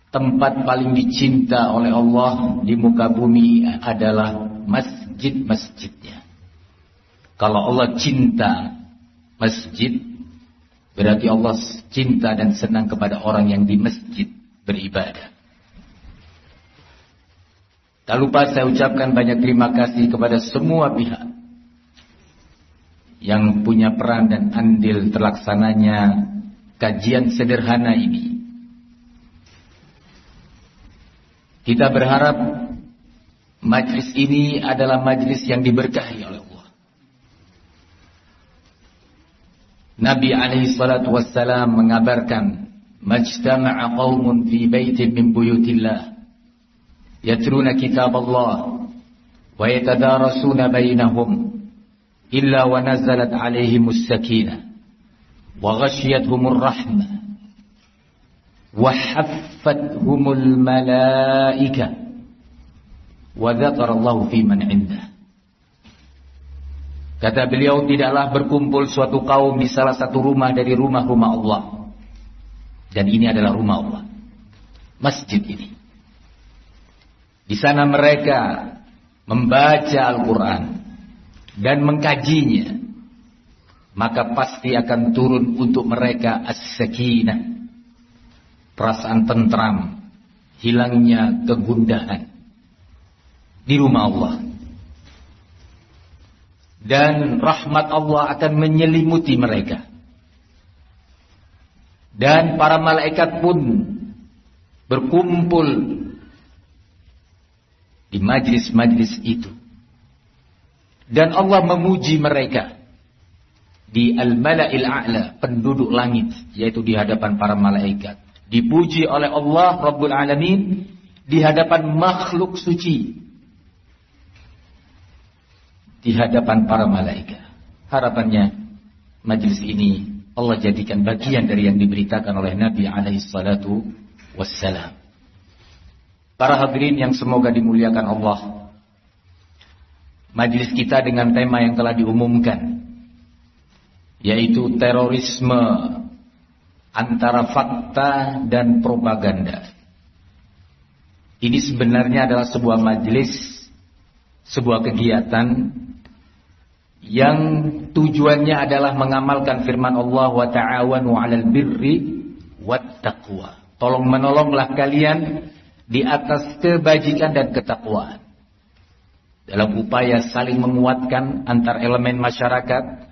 Tempat paling dicinta oleh Allah di muka bumi adalah masjid-masjidnya. Kalau Allah cinta masjid, berarti Allah cinta dan senang kepada orang yang di masjid beribadah. Tak lupa saya ucapkan banyak terima kasih kepada semua pihak yang punya peran dan andil terlaksananya kajian sederhana ini. Kita berharap majlis ini adalah majlis yang diberkahi oleh Allah. Nabi alaihi salatu wassalam mengabarkan, majtama'a qaumun fi baitin min buyutillah yatruna kitab Allah wa yatadarasuna bainahum illa wa nazalat alaihimus sakinah wa ghashiyatuhumur rahmah wa haffathumul malaikah wa dzakarallahu fi man indah. Kata beliau, tidaklah berkumpul suatu kaum di salah satu rumah dari rumah-rumah Allah. Dan ini adalah rumah Allah, masjid ini. Di sana mereka membaca Al-Quran dan mengkajinya, maka pasti akan turun untuk mereka as-sakinah, perasaan tentram, hilangnya kegundahan di rumah Allah. Dan rahmat Allah akan menyelimuti mereka. Dan para malaikat pun berkumpul di majlis-majlis itu. Dan Allah memuji mereka di al-mala'il a'la, penduduk langit, yaitu di hadapan para malaikat. Dipuji oleh Allah Rabbul Alamin di hadapan makhluk suci, di hadapan para malaikat. Harapannya majlis ini Allah jadikan bagian dari yang diberitakan oleh Nabi alaihi salatu wassalam. Para hadirin yang semoga dimuliakan Allah, majlis kita dengan tema yang telah diumumkan, yaitu terorisme antara fakta dan propaganda. Ini sebenarnya adalah sebuah majlis, sebuah kegiatan yang tujuannya adalah mengamalkan firman Allah, wa ta'awanu 'alal birri wat taqwa. Tolong menolonglah kalian di atas kebajikan dan ketakwaan, dalam upaya saling menguatkan antar elemen masyarakat,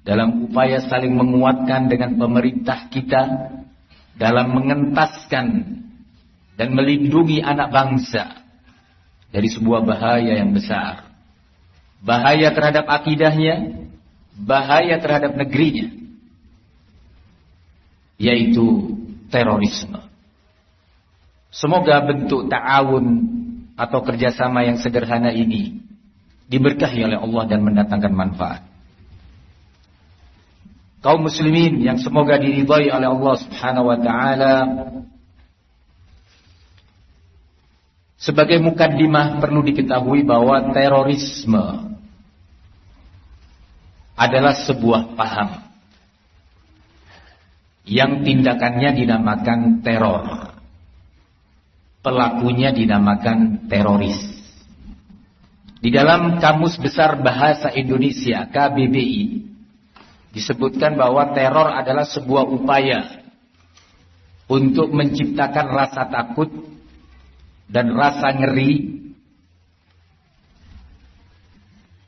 dalam upaya saling menguatkan dengan pemerintah kita, dalam mengentaskan dan melindungi anak bangsa dari sebuah bahaya yang besar. Bahaya terhadap akidahnya, bahaya terhadap negerinya, yaitu terorisme. Semoga bentuk ta'awun atau kerjasama yang sederhana ini diberkahi oleh Allah dan mendatangkan manfaat. Kaum muslimin yang semoga diridhai oleh Allah Subhanahu wa taala, sebagai mukaddimah perlu diketahui bahwa terorisme adalah sebuah paham yang tindakannya dinamakan teror, pelakunya dinamakan teroris. Di dalam Kamus Besar Bahasa Indonesia KBBI disebutkan bahwa teror adalah sebuah upaya untuk menciptakan rasa takut dan rasa ngeri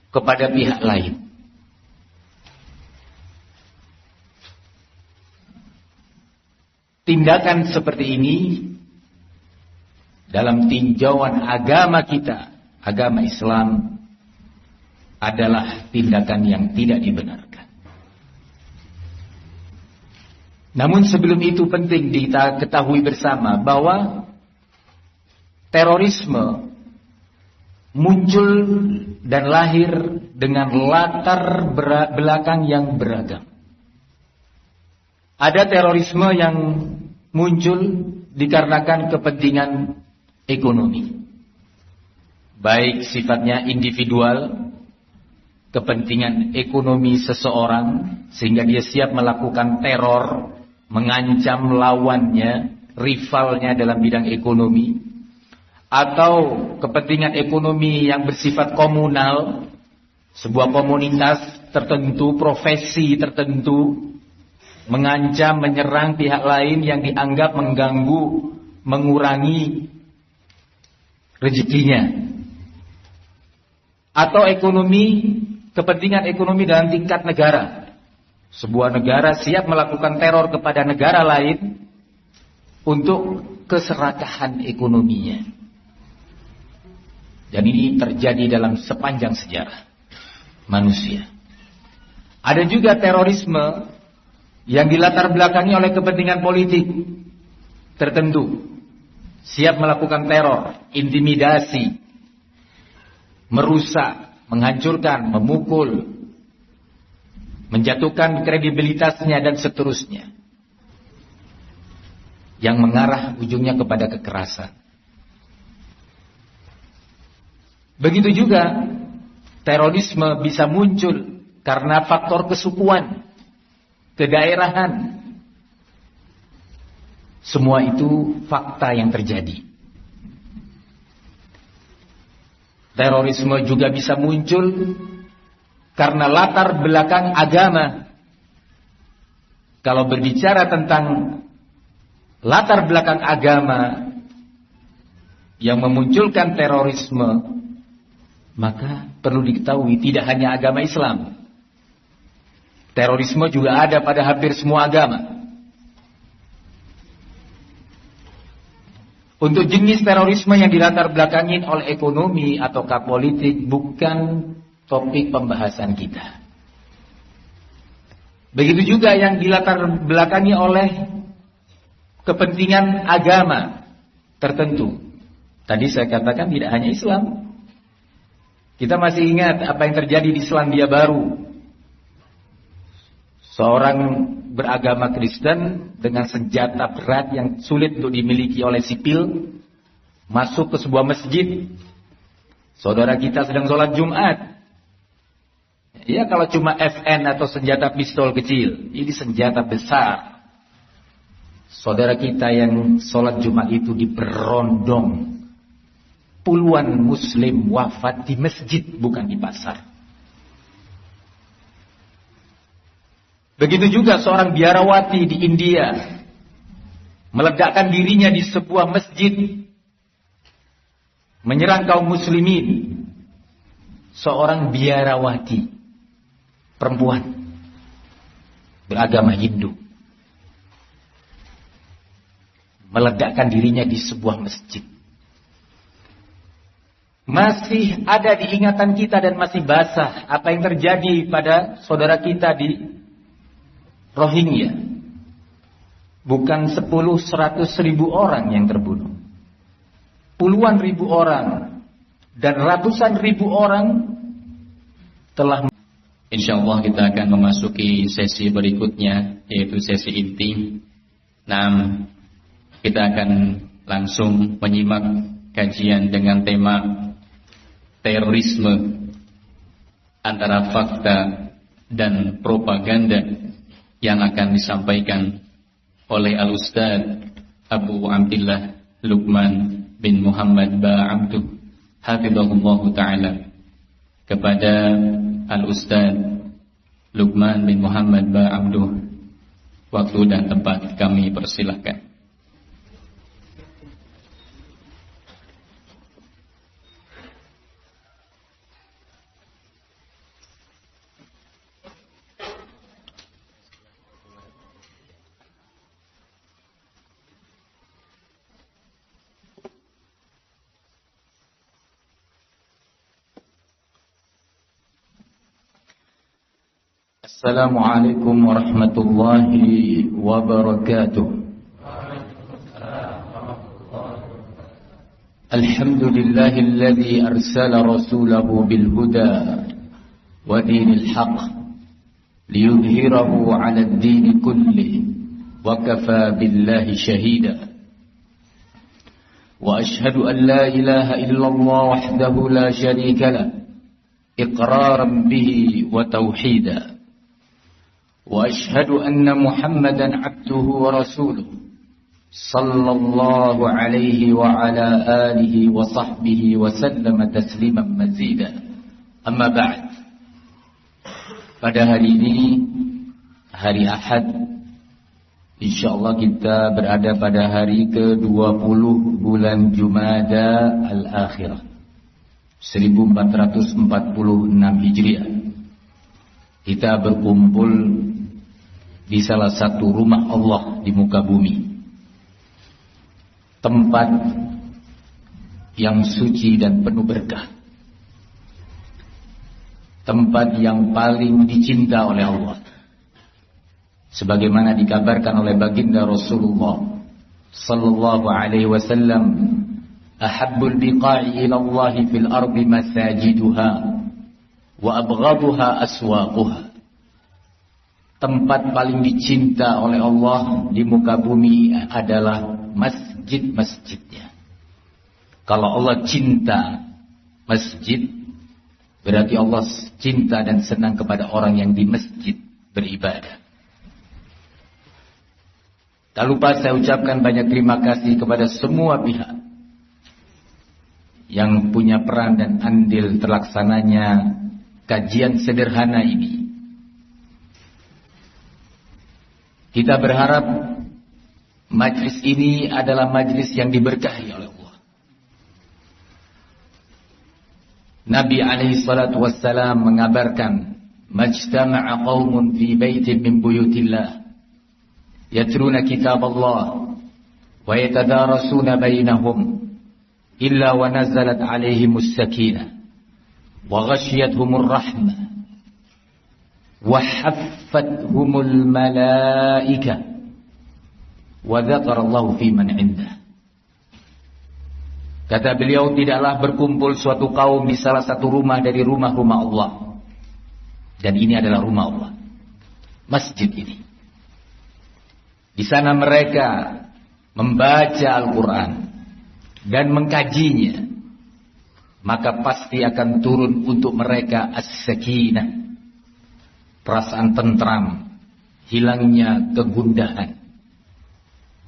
kepada pihak lain. Tindakan seperti ini dalam tinjauan agama kita, agama Islam, adalah tindakan yang tidak dibenarkan. Namun sebelum itu penting kita ketahui bersama bahwa terorisme muncul dan lahir dengan latar belakang yang beragam. Ada terorisme yang muncul dikarenakan kepentingan ekonomi, baik sifatnya individual, kepentingan ekonomi seseorang sehingga dia siap melakukan teror, mengancam lawannya, rivalnya dalam bidang ekonomi, atau kepentingan ekonomi yang bersifat komunal, sebuah komunitas tertentu, profesi tertentu, mengancam, menyerang pihak lain yang dianggap mengganggu, mengurangi rezekinya. Atau ekonomi, kepentingan ekonomi dalam tingkat negara. Sebuah negara siap melakukan teror kepada negara lain untuk keserakahan ekonominya. Dan ini terjadi dalam sepanjang sejarah manusia. Ada juga terorisme yang dilatar belakangi oleh kepentingan politik tertentu. Siap melakukan teror, intimidasi, merusak, menghancurkan, memukul, menjatuhkan kredibilitasnya dan seterusnya. Yang mengarah ujungnya kepada kekerasan. Begitu juga terorisme bisa muncul karena faktor kesukuan, kedaerahan. Semua itu fakta yang terjadi. Terorisme juga bisa muncul karena latar belakang agama. Kalau berbicara tentang latar belakang agama yang memunculkan terorisme, maka perlu diketahui tidak hanya agama Islam. Terorisme juga ada pada hampir semua agama. Untuk jenis terorisme yang dilatar belakangin oleh ekonomi ataukah politik bukan topik pembahasan kita. Begitu juga yang dilatar belakangi oleh kepentingan agama tertentu. Tadi saya katakan tidak hanya Islam. Kita masih ingat apa yang terjadi di Selandia Baru. Seorang beragama Kristen dengan senjata berat yang sulit untuk dimiliki oleh sipil masuk ke sebuah masjid. Saudara kita sedang sholat Jumat. Ya, kalau cuma FN atau senjata pistol kecil, ini senjata besar. Saudara kita yang sholat Jumat itu diberondong. Puluhan muslim wafat di masjid, bukan di pasar. Begitu juga seorang biarawati di India meledakkan dirinya di sebuah masjid, menyerang kaum muslimin. Seorang biarawati, perempuan beragama Hindu, meledakkan dirinya di sebuah masjid. Masih ada di ingatan kita dan masih basah apa yang terjadi pada saudara kita di Rohingya. Bukan 10-100 ribu orang yang terbunuh. Puluhan ribu orang dan ratusan ribu orang telah. Insyaallah kita akan memasuki sesi berikutnya, yaitu sesi inti. Nah, kita akan langsung menyimak kajian dengan tema terorisme antara fakta dan propaganda yang akan disampaikan oleh Al-Ustaz Abu Abdillah Luqman bin Muhammad Ba'abduh hafizahullah ta'ala. kepada Al-Ustaz Luqman bin Muhammad Ba Abduh. Waktu dan tempat kami persilahkan. Assalamualaikum warahmatullahi wabarakatuh. Alhamdulillahilladzi arsala rasulahu bil huda wa dinil haqq liyudhhirahu 'ala ad-din kullihi wa kafa billahi shahida. Wa ashhadu an la ilaha illallah wahdahu la sharika lah iqraran bihi wa tauhida. وأشهد أن محمدا عبده ورسوله صلى الله عليه وعلى آله وصحبه وسلم تسليما مزيدا. أما بعد. Pada hari ini, hari Ahad, insyaallah kita berada pada hari ke-20 bulan Jumada Al-Akhirah 1446 Hijriah. Kita berkumpul di salah satu rumah Allah di muka bumi, tempat yang suci dan penuh berkah, tempat yang paling dicinta oleh Allah, sebagaimana dikabarkan oleh baginda Rasulullah sallallahu alaihi wasallam, ahabbul biqa'i ila Allah fil ardi masajiduha wa abghaduha aswaquha. Tempat paling dicinta oleh Allah di muka bumi adalah masjid-masjidnya. Kalau Allah cinta masjid, berarti Allah cinta dan senang kepada orang yang di masjid beribadah. Tak lupa saya ucapkan banyak terima kasih kepada semua pihak yang punya peran dan andil terlaksananya kajian sederhana ini. Kita berharap majlis ini adalah majlis yang diberkahi oleh Allah. Nabi alaihi salatu wassalam mengabarkan, majtama'a qaumun fi baitin min buyutillah yatluna kitab Allah wa yatadarasuna bainahum illa wa nazalat alaihimus sakinah wa ghashiyatuhumur rahmah وحفتهم الملائكة وذكر الله في من عنده. Kata beliau, tidaklah berkumpul suatu kaum di salah satu rumah dari rumah-rumah Allah, dan ini adalah rumah Allah, masjid ini. Di sana mereka membaca Al-Quran dan mengkajinya, maka pasti akan turun untuk mereka as-sakinah, perasaan tentram, hilangnya kegundahan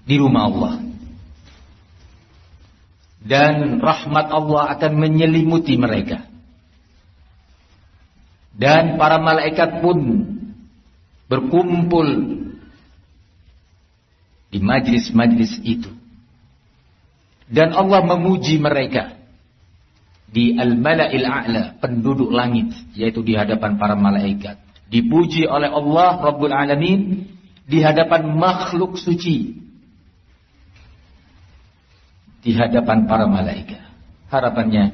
di rumah Allah. Dan rahmat Allah akan menyelimuti mereka. Dan para malaikat pun berkumpul di majlis-majlis itu. Dan Allah memuji mereka di al-mala'il a'la, penduduk langit, yaitu di hadapan para malaikat. Dipuji oleh Allah Rabbul Alamin di hadapan makhluk suci, di hadapan para malaikat. Harapannya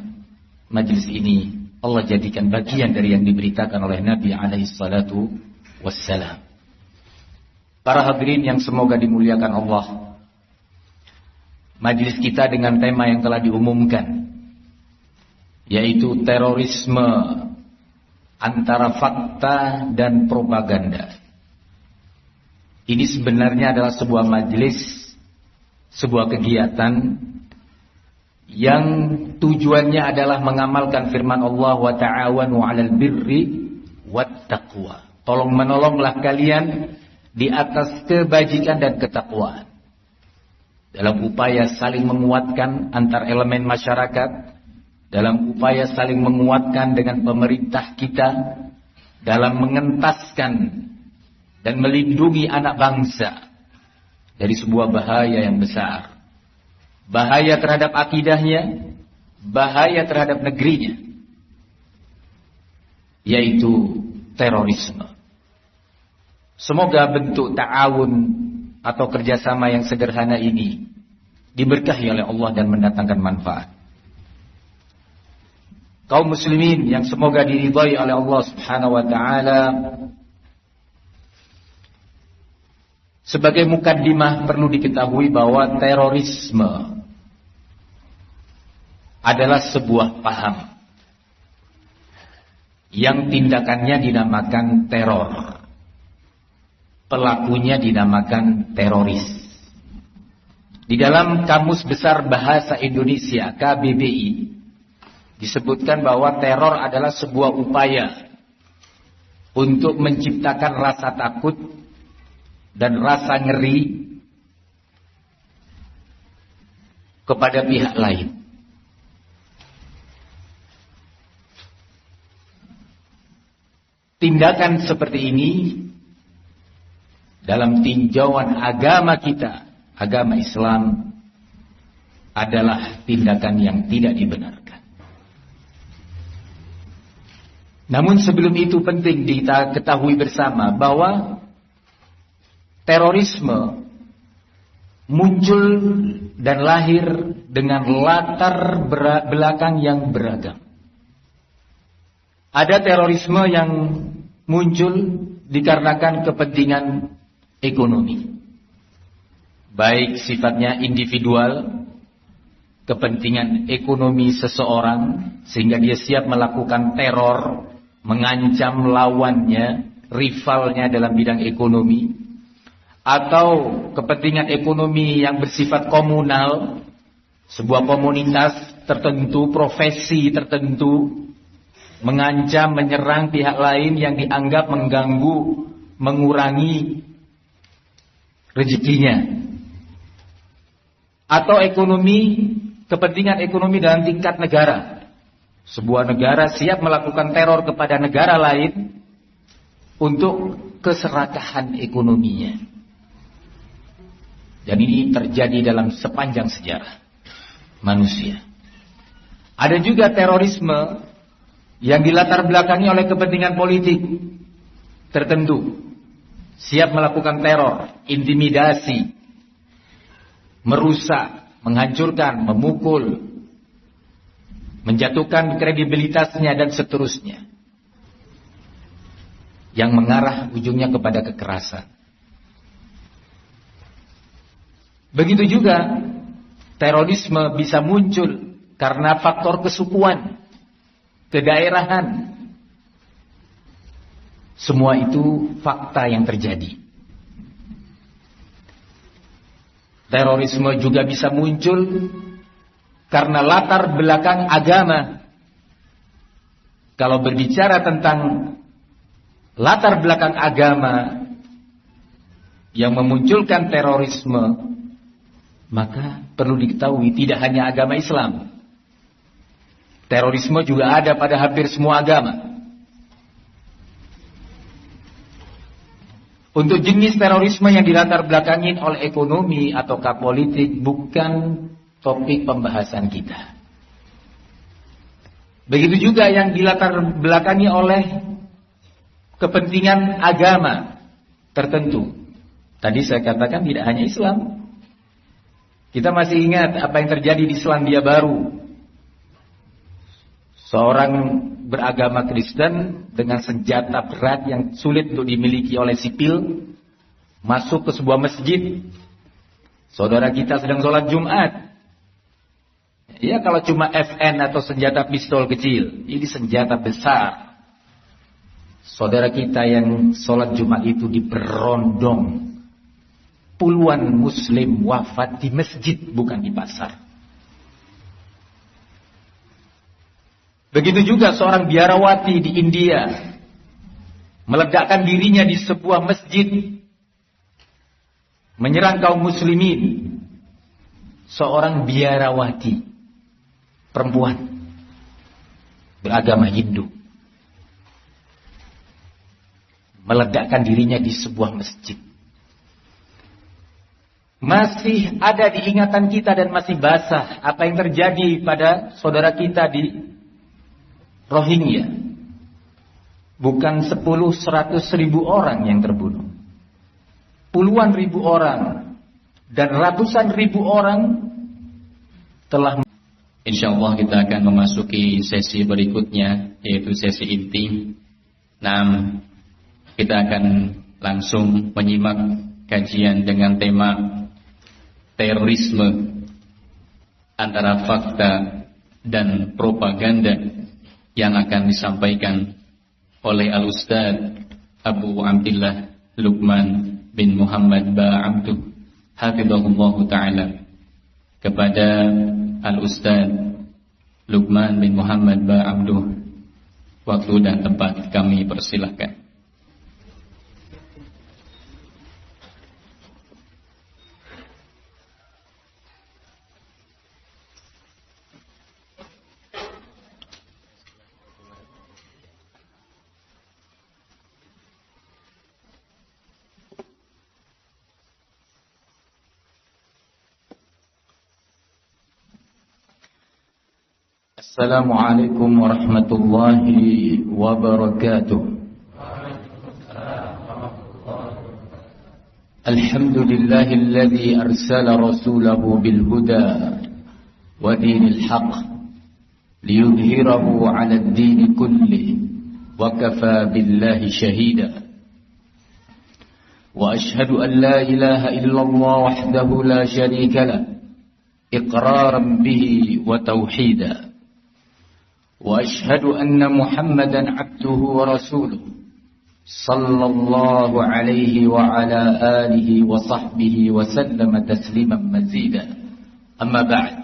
majlis ini Allah jadikan bagian dari yang diberitakan oleh Nabi alaihi salatu wassalam. Para hadirin yang semoga dimuliakan Allah, majlis kita dengan tema yang telah diumumkan, yaitu terorisme antara fakta dan propaganda. Ini sebenarnya adalah sebuah majlis, sebuah kegiatan yang tujuannya adalah mengamalkan firman Allah, wa ta'awanu 'alal birri wat taqwa. Tolong menolonglah kalian di atas kebajikan dan ketakwaan, dalam upaya saling menguatkan antar elemen masyarakat dalam upaya saling menguatkan dengan pemerintah kita dalam mengentaskan dan melindungi anak bangsa dari sebuah bahaya yang besar. Bahaya terhadap akidahnya, bahaya terhadap negerinya, yaitu terorisme. Semoga bentuk ta'awun atau kerjasama yang sederhana ini diberkahi oleh Allah dan mendatangkan manfaat. Kaum muslimin yang semoga diridhai oleh Allah Subhanahu wa taala, sebagai mukaddimah perlu diketahui bahwa terorisme adalah sebuah paham yang tindakannya dinamakan teror. Pelakunya dinamakan teroris. Di dalam Kamus Besar Bahasa Indonesia KBBI disebutkan bahwa teror adalah sebuah upaya untuk menciptakan rasa takut dan rasa ngeri kepada pihak lain. Tindakan seperti ini dalam tinjauan agama kita, agama Islam, adalah tindakan yang tidak dibenarkan. Namun sebelum itu penting kita ketahui bersama bahwa terorisme muncul dan lahir dengan latar belakang yang beragam. Ada terorisme yang muncul dikarenakan kepentingan ekonomi, baik sifatnya individual, kepentingan ekonomi seseorang sehingga dia siap melakukan teror, mengancam lawannya, rivalnya dalam bidang ekonomi, atau kepentingan ekonomi yang bersifat komunal, sebuah komunitas tertentu, profesi tertentu, mengancam, menyerang pihak lain yang dianggap mengganggu, mengurangi rezekinya. Atau ekonomi, kepentingan ekonomi dalam tingkat negara. Sebuah negara siap melakukan teror kepada negara lain untuk keserakahan ekonominya. Dan ini terjadi dalam sepanjang sejarah manusia. Ada juga terorisme yang dilatar belakangi oleh kepentingan politik tertentu, siap melakukan teror, intimidasi, merusak, menghancurkan, memukul, menjatuhkan kredibilitasnya dan seterusnya, yang mengarah ujungnya kepada kekerasan. Begitu juga terorisme bisa muncul karena faktor kesukuan, kedaerahan. Semua itu fakta yang terjadi. Terorisme juga bisa muncul karena latar belakang agama. Kalau berbicara tentang latar belakang agama yang memunculkan terorisme, maka perlu diketahui tidak hanya agama Islam. Terorisme juga ada pada hampir semua agama. Untuk jenis terorisme yang dilatar belakangin oleh ekonomi ataukah politik bukan topik pembahasan kita. Begitu juga yang dilatar belakangi oleh kepentingan agama tertentu. Tadi saya katakan tidak hanya Islam. Kita masih ingat apa yang terjadi di Selandia Baru. Seorang beragama Kristen dengan senjata berat yang sulit untuk dimiliki oleh sipil masuk ke sebuah masjid. Saudara kita sedang sholat Jumat. Ya, kalau cuma FN atau senjata pistol kecil, ini senjata besar. Saudara kita yang sholat Jumat itu diberondong. Puluhan muslim wafat di masjid, bukan di pasar. Begitu juga seorang biarawati di India meledakkan dirinya di sebuah masjid, menyerang kaum muslimin. Seorang biarawati perempuan beragama Hindu meledakkan dirinya di sebuah masjid. Masih ada di ingatan kita dan masih basah apa yang terjadi pada saudara kita di Rohingya. Bukan 10-100 ribu orang yang terbunuh, puluhan ribu orang dan ratusan ribu orang telah. Insyaallah kita akan memasuki sesi berikutnya, yaitu sesi inti. Kita akan langsung menyimak kajian dengan tema terorisme antara fakta dan propaganda yang akan disampaikan oleh Al-Ustaz Abu Abdillah Luqman bin Muhammad Ba'abduh hafizahullah ta'ala. Kepada Al-Ustaz Luqman bin Muhammad Ba'abduh, waktu dan tempat kami persilahkan. Assalamualaikum warahmatullahi wabarakatuh. Alhamdulillahilladzi arsala rasulahu bil huda wa dinil haqq liyudhhirahu 'ala ad-din kullihi wa kafa billahi shahida. Wa ashhadu an la ilaha illallah wahdahu la sharika lahu iqraran bihi wa tauhida. وأشهد أن محمدا عبده ورسوله صلى الله عليه وعلى آله وصحبه وسلم تسليما مزيدا. أما بعد.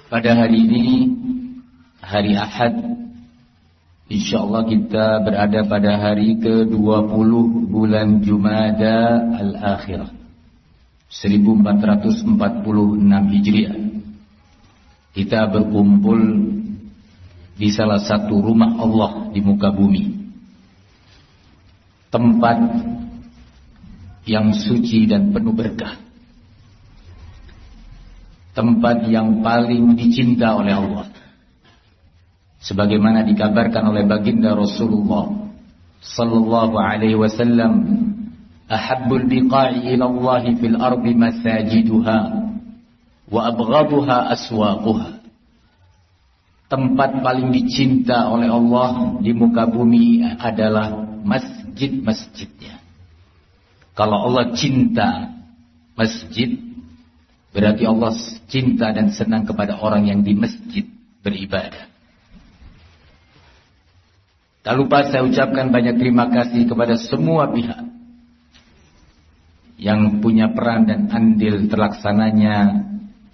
Pada hari ini, hari Ahad, insyaallah kita berada pada hari ke-20 bulan Jumada Al-Akhirah 1446 Hijriah. Kita berkumpul di salah satu rumah Allah di muka bumi, tempat yang suci dan penuh berkah, tempat yang paling dicinta oleh Allah, sebagaimana dikabarkan oleh baginda Rasulullah sallallahu alaihi wasallam, ahabbul biqa'i ila Allah fil ardi masajiduha wa abghaduha aswaquha. Tempat paling dicinta oleh Allah di muka bumi adalah masjid-masjidnya. Kalau Allah cinta masjid, berarti Allah cinta dan senang kepada orang yang di masjid beribadah. Tak lupa saya ucapkan banyak terima kasih kepada semua pihak yang punya peran dan andil terlaksananya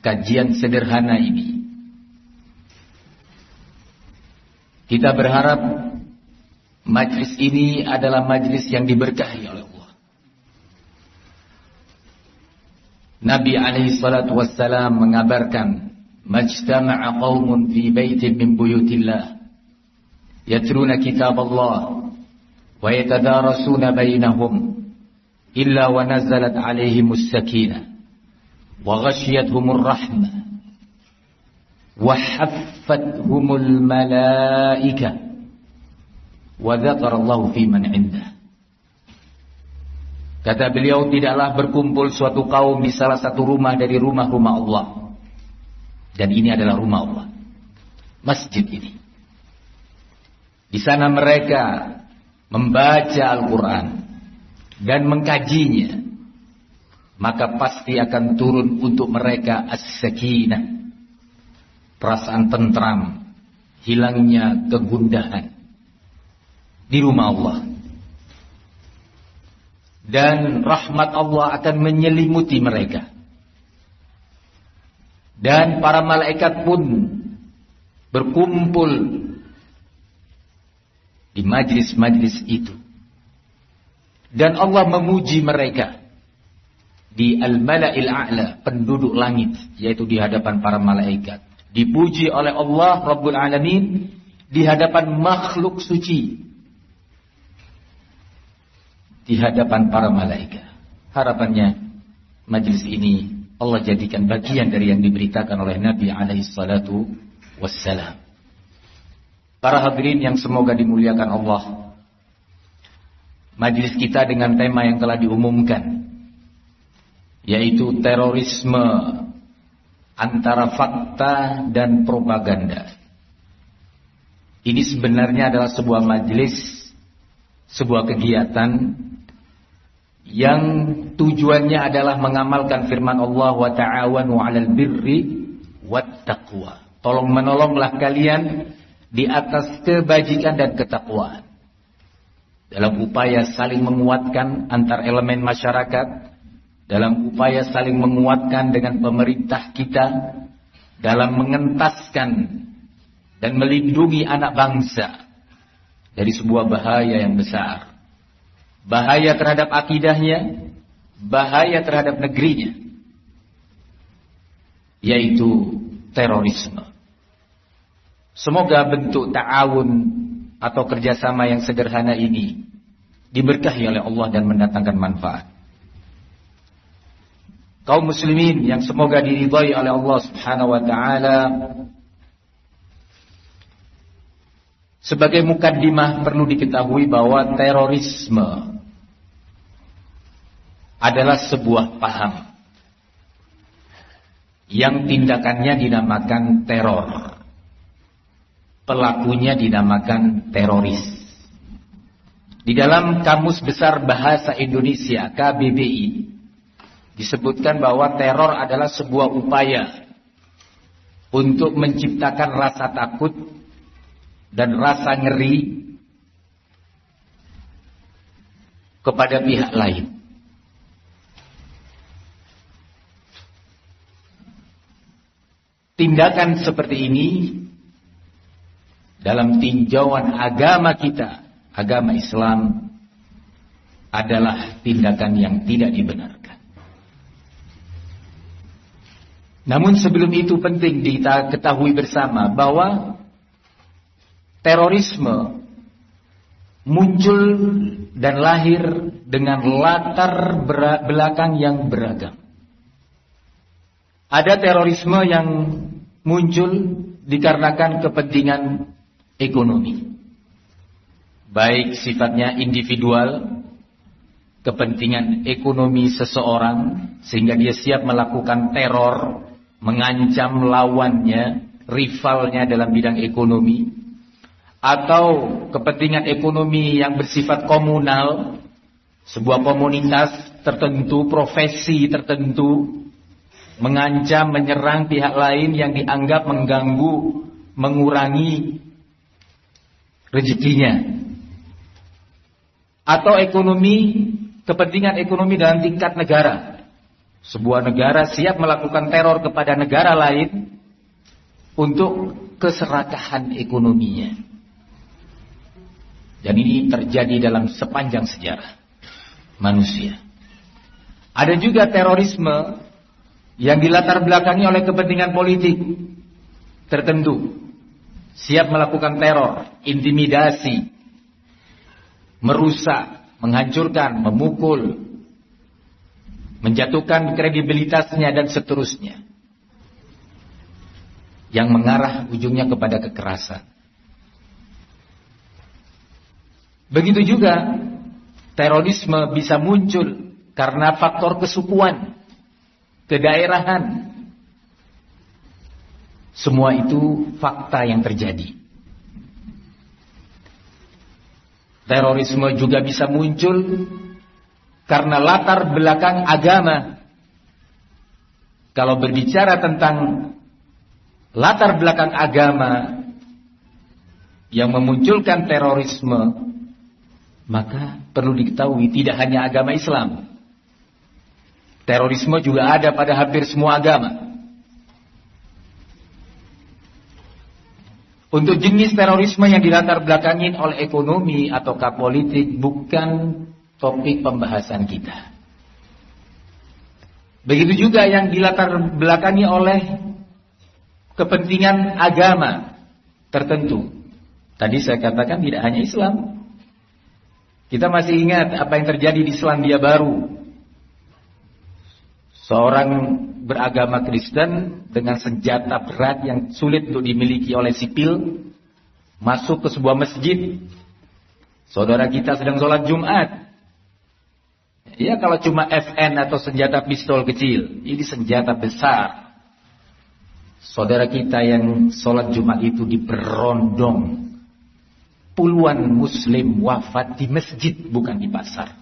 kajian sederhana ini. Kita berharap majlis ini adalah majlis yang diberkahi oleh Allah. Nabi alaihi salatu wassalam mengabarkan, majtama'a qaumun fi baitin min buyutillah yatluna kitab Allah wa yatadarasuna bainahum illa wa nazalat alaihimus sakinah wa ghashiyatuhumur rahmah وحفتهم الملائكة وذكر الله في من عنده. Kata beliau, tidaklah berkumpul suatu kaum di salah satu rumah dari rumah-rumah Allah, dan ini adalah rumah Allah, masjid ini. Di sana mereka membaca Al-Quran dan mengkajinya, maka pasti akan turun untuk mereka as-sakinah, perasaan tentram, hilangnya kegundahan di rumah Allah. Dan rahmat Allah akan menyelimuti mereka. Dan para malaikat pun berkumpul di majlis-majlis itu. Dan Allah memuji mereka di al-mala'il a'la, penduduk langit, yaitu di hadapan para malaikat. dipuji oleh Allah Rabbul Alamin di hadapan makhluk suci, di hadapan para malaikat. Harapannya majelis ini Allah jadikan bagian dari yang diberitakan oleh Nabi alaihi salatu wassalam. Para hadirin yang semoga dimuliakan Allah, majelis kita dengan tema yang telah diumumkan, yaitu terorisme antara fakta dan propaganda. Ini sebenarnya adalah sebuah majelis, sebuah kegiatan yang tujuannya adalah mengamalkan firman Allah, wa ta'awanu 'alal birri wat taqwa. Tolong menolonglah kalian di atas kebajikan dan ketakwaan, dalam upaya saling menguatkan antar elemen masyarakat, dalam upaya saling menguatkan dengan pemerintah kita, dalam mengentaskan dan melindungi anak bangsa dari sebuah bahaya yang besar. Bahaya terhadap akidahnya, bahaya terhadap negerinya, yaitu terorisme. Semoga bentuk ta'awun atau kerjasama yang sederhana ini diberkahi oleh Allah dan mendatangkan manfaat. Kaum muslimin yang semoga diridhai oleh Allah Subhanahu wa taala, sebagai mukaddimah perlu diketahui bahwa terorisme adalah sebuah paham yang tindakannya dinamakan teror, pelakunya dinamakan teroris. Di dalam Kamus Besar Bahasa Indonesia KBBI disebutkan bahwa teror adalah sebuah upaya untuk menciptakan rasa takut dan rasa ngeri kepada pihak lain. Tindakan seperti ini dalam tinjauan agama kita, agama Islam, adalah tindakan yang tidak dibenarkan. Namun sebelum itu penting kita ketahui bersama bahwa terorisme muncul dan lahir dengan latar belakang yang beragam. Ada terorisme yang muncul dikarenakan kepentingan ekonomi, baik sifatnya individual, kepentingan ekonomi seseorang sehingga dia siap melakukan teror, mengancam lawannya, rivalnya dalam bidang ekonomi, atau kepentingan ekonomi yang bersifat komunal, sebuah komunitas tertentu, profesi tertentu, mengancam, menyerang pihak lain yang dianggap mengganggu, mengurangi rezekinya. Atau ekonomi, kepentingan ekonomi dalam tingkat negara. Sebuah negara siap melakukan teror kepada negara lain untuk keserakahan ekonominya. Dan ini terjadi dalam sepanjang sejarah manusia. Ada juga terorisme yang dilatar belakangi oleh kepentingan politik tertentu, siap melakukan teror, intimidasi, merusak, menghancurkan, memukul, menjatuhkan kredibilitasnya dan seterusnya, yang mengarah ujungnya kepada kekerasan. Begitu juga terorisme bisa muncul karena faktor kesukuan, kedaerahan. Semua itu fakta yang terjadi. Terorisme juga bisa muncul karena latar belakang agama. Kalau berbicara tentang latar belakang agama yang memunculkan terorisme, maka perlu diketahui tidak hanya agama Islam. Terorisme juga ada pada hampir semua agama. Untuk jenis terorisme yang dilatar belakangin oleh ekonomi ataukah politik bukan topik pembahasan kita. Begitu juga yang dilatar belakangi oleh kepentingan agama tertentu. Tadi saya katakan tidak hanya Islam. Kita masih ingat apa yang terjadi di Selandia Baru. Seorang beragama Kristen dengan senjata berat yang sulit untuk dimiliki oleh sipil masuk ke sebuah masjid. Saudara kita sedang sholat Jumat. Ya, kalau cuma FN atau senjata pistol kecil, ini senjata besar. Saudara kita yang sholat Jumat itu diberondong. Puluhan muslim wafat di masjid, bukan di pasar.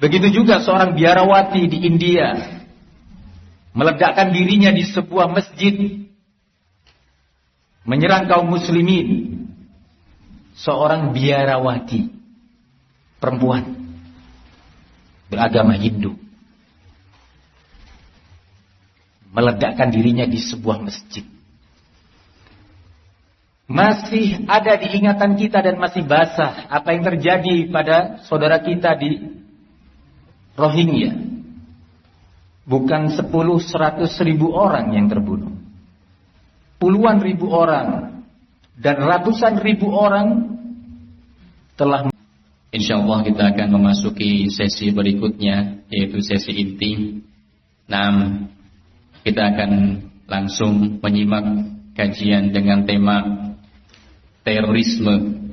Begitu juga seorang biarawati di India meledakkan dirinya di sebuah masjid, menyerang kaum muslimin. Seorang biarawati perempuan beragama Hindu meledakkan dirinya di sebuah masjid. Masih ada di ingatan kita dan masih basah apa yang terjadi pada saudara kita di Rohingya. Bukan 10-100 ribu orang yang terbunuh, puluhan ribu orang dan ratusan ribu orang telah. Insyaallah kita akan memasuki sesi berikutnya, yaitu sesi inti. Kita akan langsung menyimak kajian dengan tema terorisme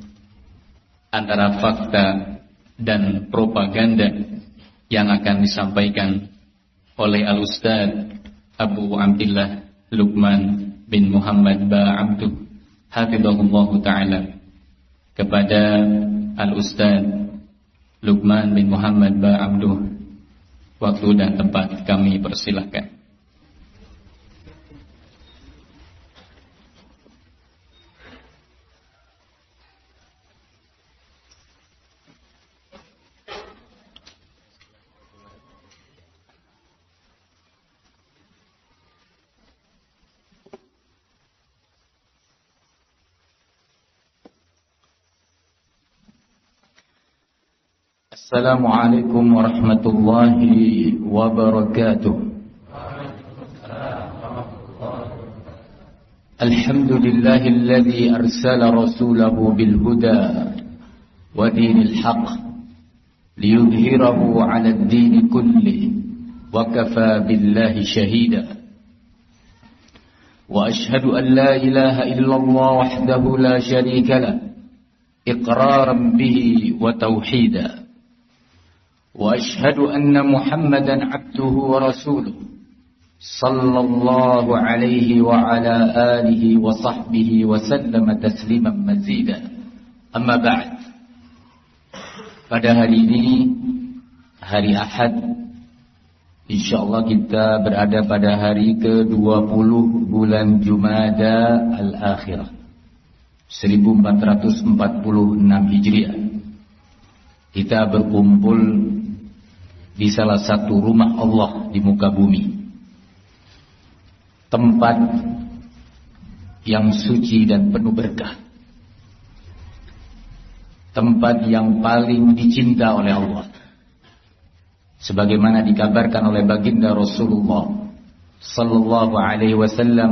antara fakta dan propaganda yang akan disampaikan oleh Al-Ustaz Abu Abdillah Luqman bin Muhammad Ba'abduh hafizahullah ta'ala. Kepada Al-Ustaz Luqman bin Muhammad Ba'abduh, waktu dan tempat kami persilahkan. Assalamualaikum warahmatullahi wabarakatuh. Alhamdulillahilladzi arsala rasulahu bil huda wa dinil haqq liyudhhirahu 'ala ad-din kullihi wa kafa billahi shahida. Wa ashhadu an la ilaha illallah wahdahu la sharika lah iqraran bihi wa tauhida. وأشهد أن محمدا عبده ورسوله صلى الله عليه وعلى آله وصحبه وسلم تسليما مزيدا. أما بعد. Pada hari ini, hari Ahad, insyaallah kita berada pada hari ke-20 bulan Jumada Al-Akhirah 1446 Hijriah. Kita berkumpul di salah satu rumah Allah di muka bumi, tempat yang suci dan penuh berkah, tempat yang paling dicinta oleh Allah, sebagaimana dikabarkan oleh baginda Rasulullah sallallahu alaihi wasallam,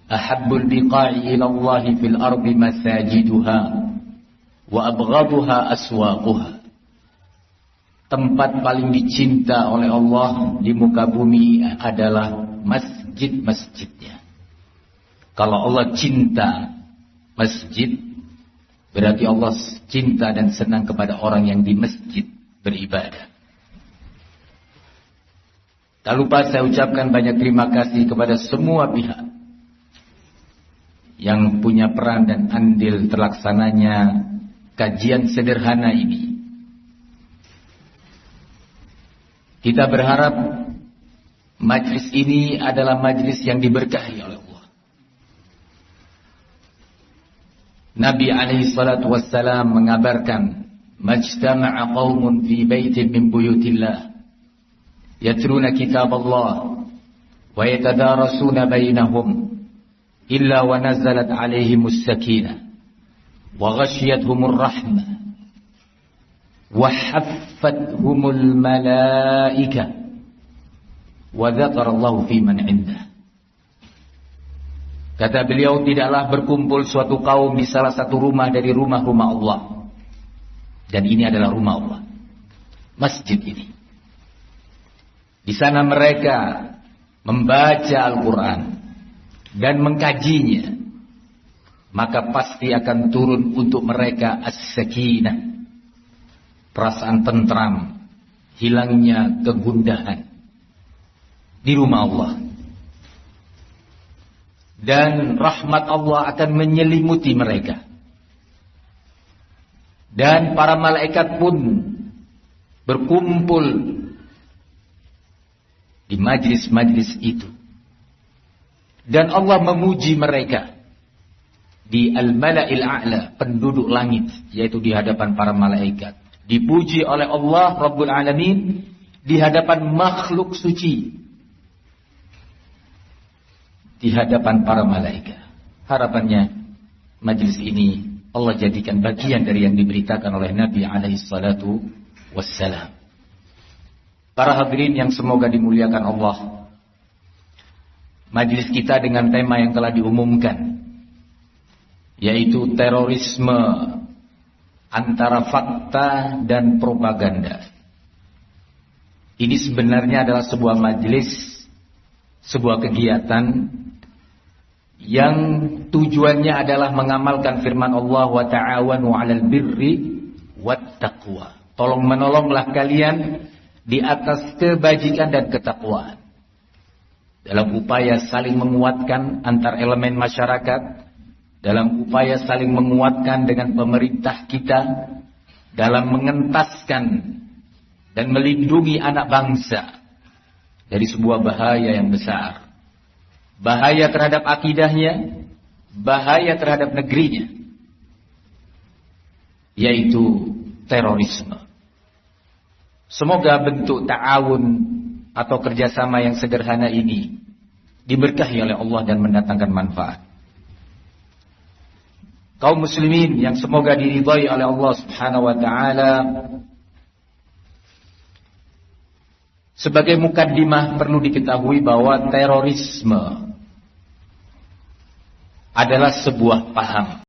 ahabbul biqa'i ila Allah fil ardi masajiduha wa abghaduha aswaquha. Tempat paling dicinta oleh Allah di muka bumi adalah masjid-masjidnya. Kalau Allah cinta masjid, berarti Allah cinta dan senang kepada orang yang di masjid beribadah. Tak lupa saya ucapkan banyak terima kasih kepada semua pihak yang punya peran dan andil terlaksananya kajian sederhana ini. Kita berharap majlis ini adalah majlis yang diberkahi oleh Allah. Nabi alaihi salatu wassalam mengabarkan, majtama'a qaumun fi baitin min buyutillah yatluna kitab Allah wa yatadarasuna bainahum illa wa nazalat alaihimus sakinah wa ghashiyatuhumur rahmah وحفتهم الملائكة wa dzakarallahu fi man 'indah. Kata beliau, tidaklah berkumpul suatu kaum di salah satu rumah dari rumah-rumah Allah. Dan ini adalah rumah Allah, masjid ini. Di sana mereka membaca Al-Quran dan mengkajinya, maka pasti akan turun untuk mereka as-sakinah, perasaan tentram, hilangnya kegundahan di rumah Allah. Dan rahmat Allah akan menyelimuti mereka. Dan para malaikat pun berkumpul di majlis-majlis itu. Dan Allah memuji mereka di al-mala'il a'la, penduduk langit, yaitu di hadapan para malaikat. Dipuji oleh Allah Rabbul Alamin di hadapan makhluk suci, di hadapan para malaikat. Harapannya majlis ini Allah jadikan bagian dari yang diberitakan oleh Nabi alaihi salatu wassalam. Para hadirin yang semoga dimuliakan Allah, majlis kita dengan tema yang telah diumumkan, yaitu terorisme antara fakta dan propaganda. Ini sebenarnya adalah sebuah majlis, sebuah kegiatan yang tujuannya adalah mengamalkan firman Allah, wa ta'awanu 'alal birri wat taqwa. Tolong menolonglah kalian di atas kebajikan dan ketakwaan, dalam upaya saling menguatkan antar elemen masyarakat, dalam upaya saling menguatkan dengan pemerintah kita, dalam mengentaskan dan melindungi anak bangsa dari sebuah bahaya yang besar. Bahaya terhadap akidahnya, bahaya terhadap negerinya, yaitu terorisme. Semoga bentuk ta'awun atau kerjasama yang sederhana ini diberkahi oleh Allah dan mendatangkan manfaat. Kaum muslimin yang semoga diridhai oleh Allah Subhanahu wa taala, sebagai mukaddimah perlu diketahui bahwa terorisme adalah sebuah paham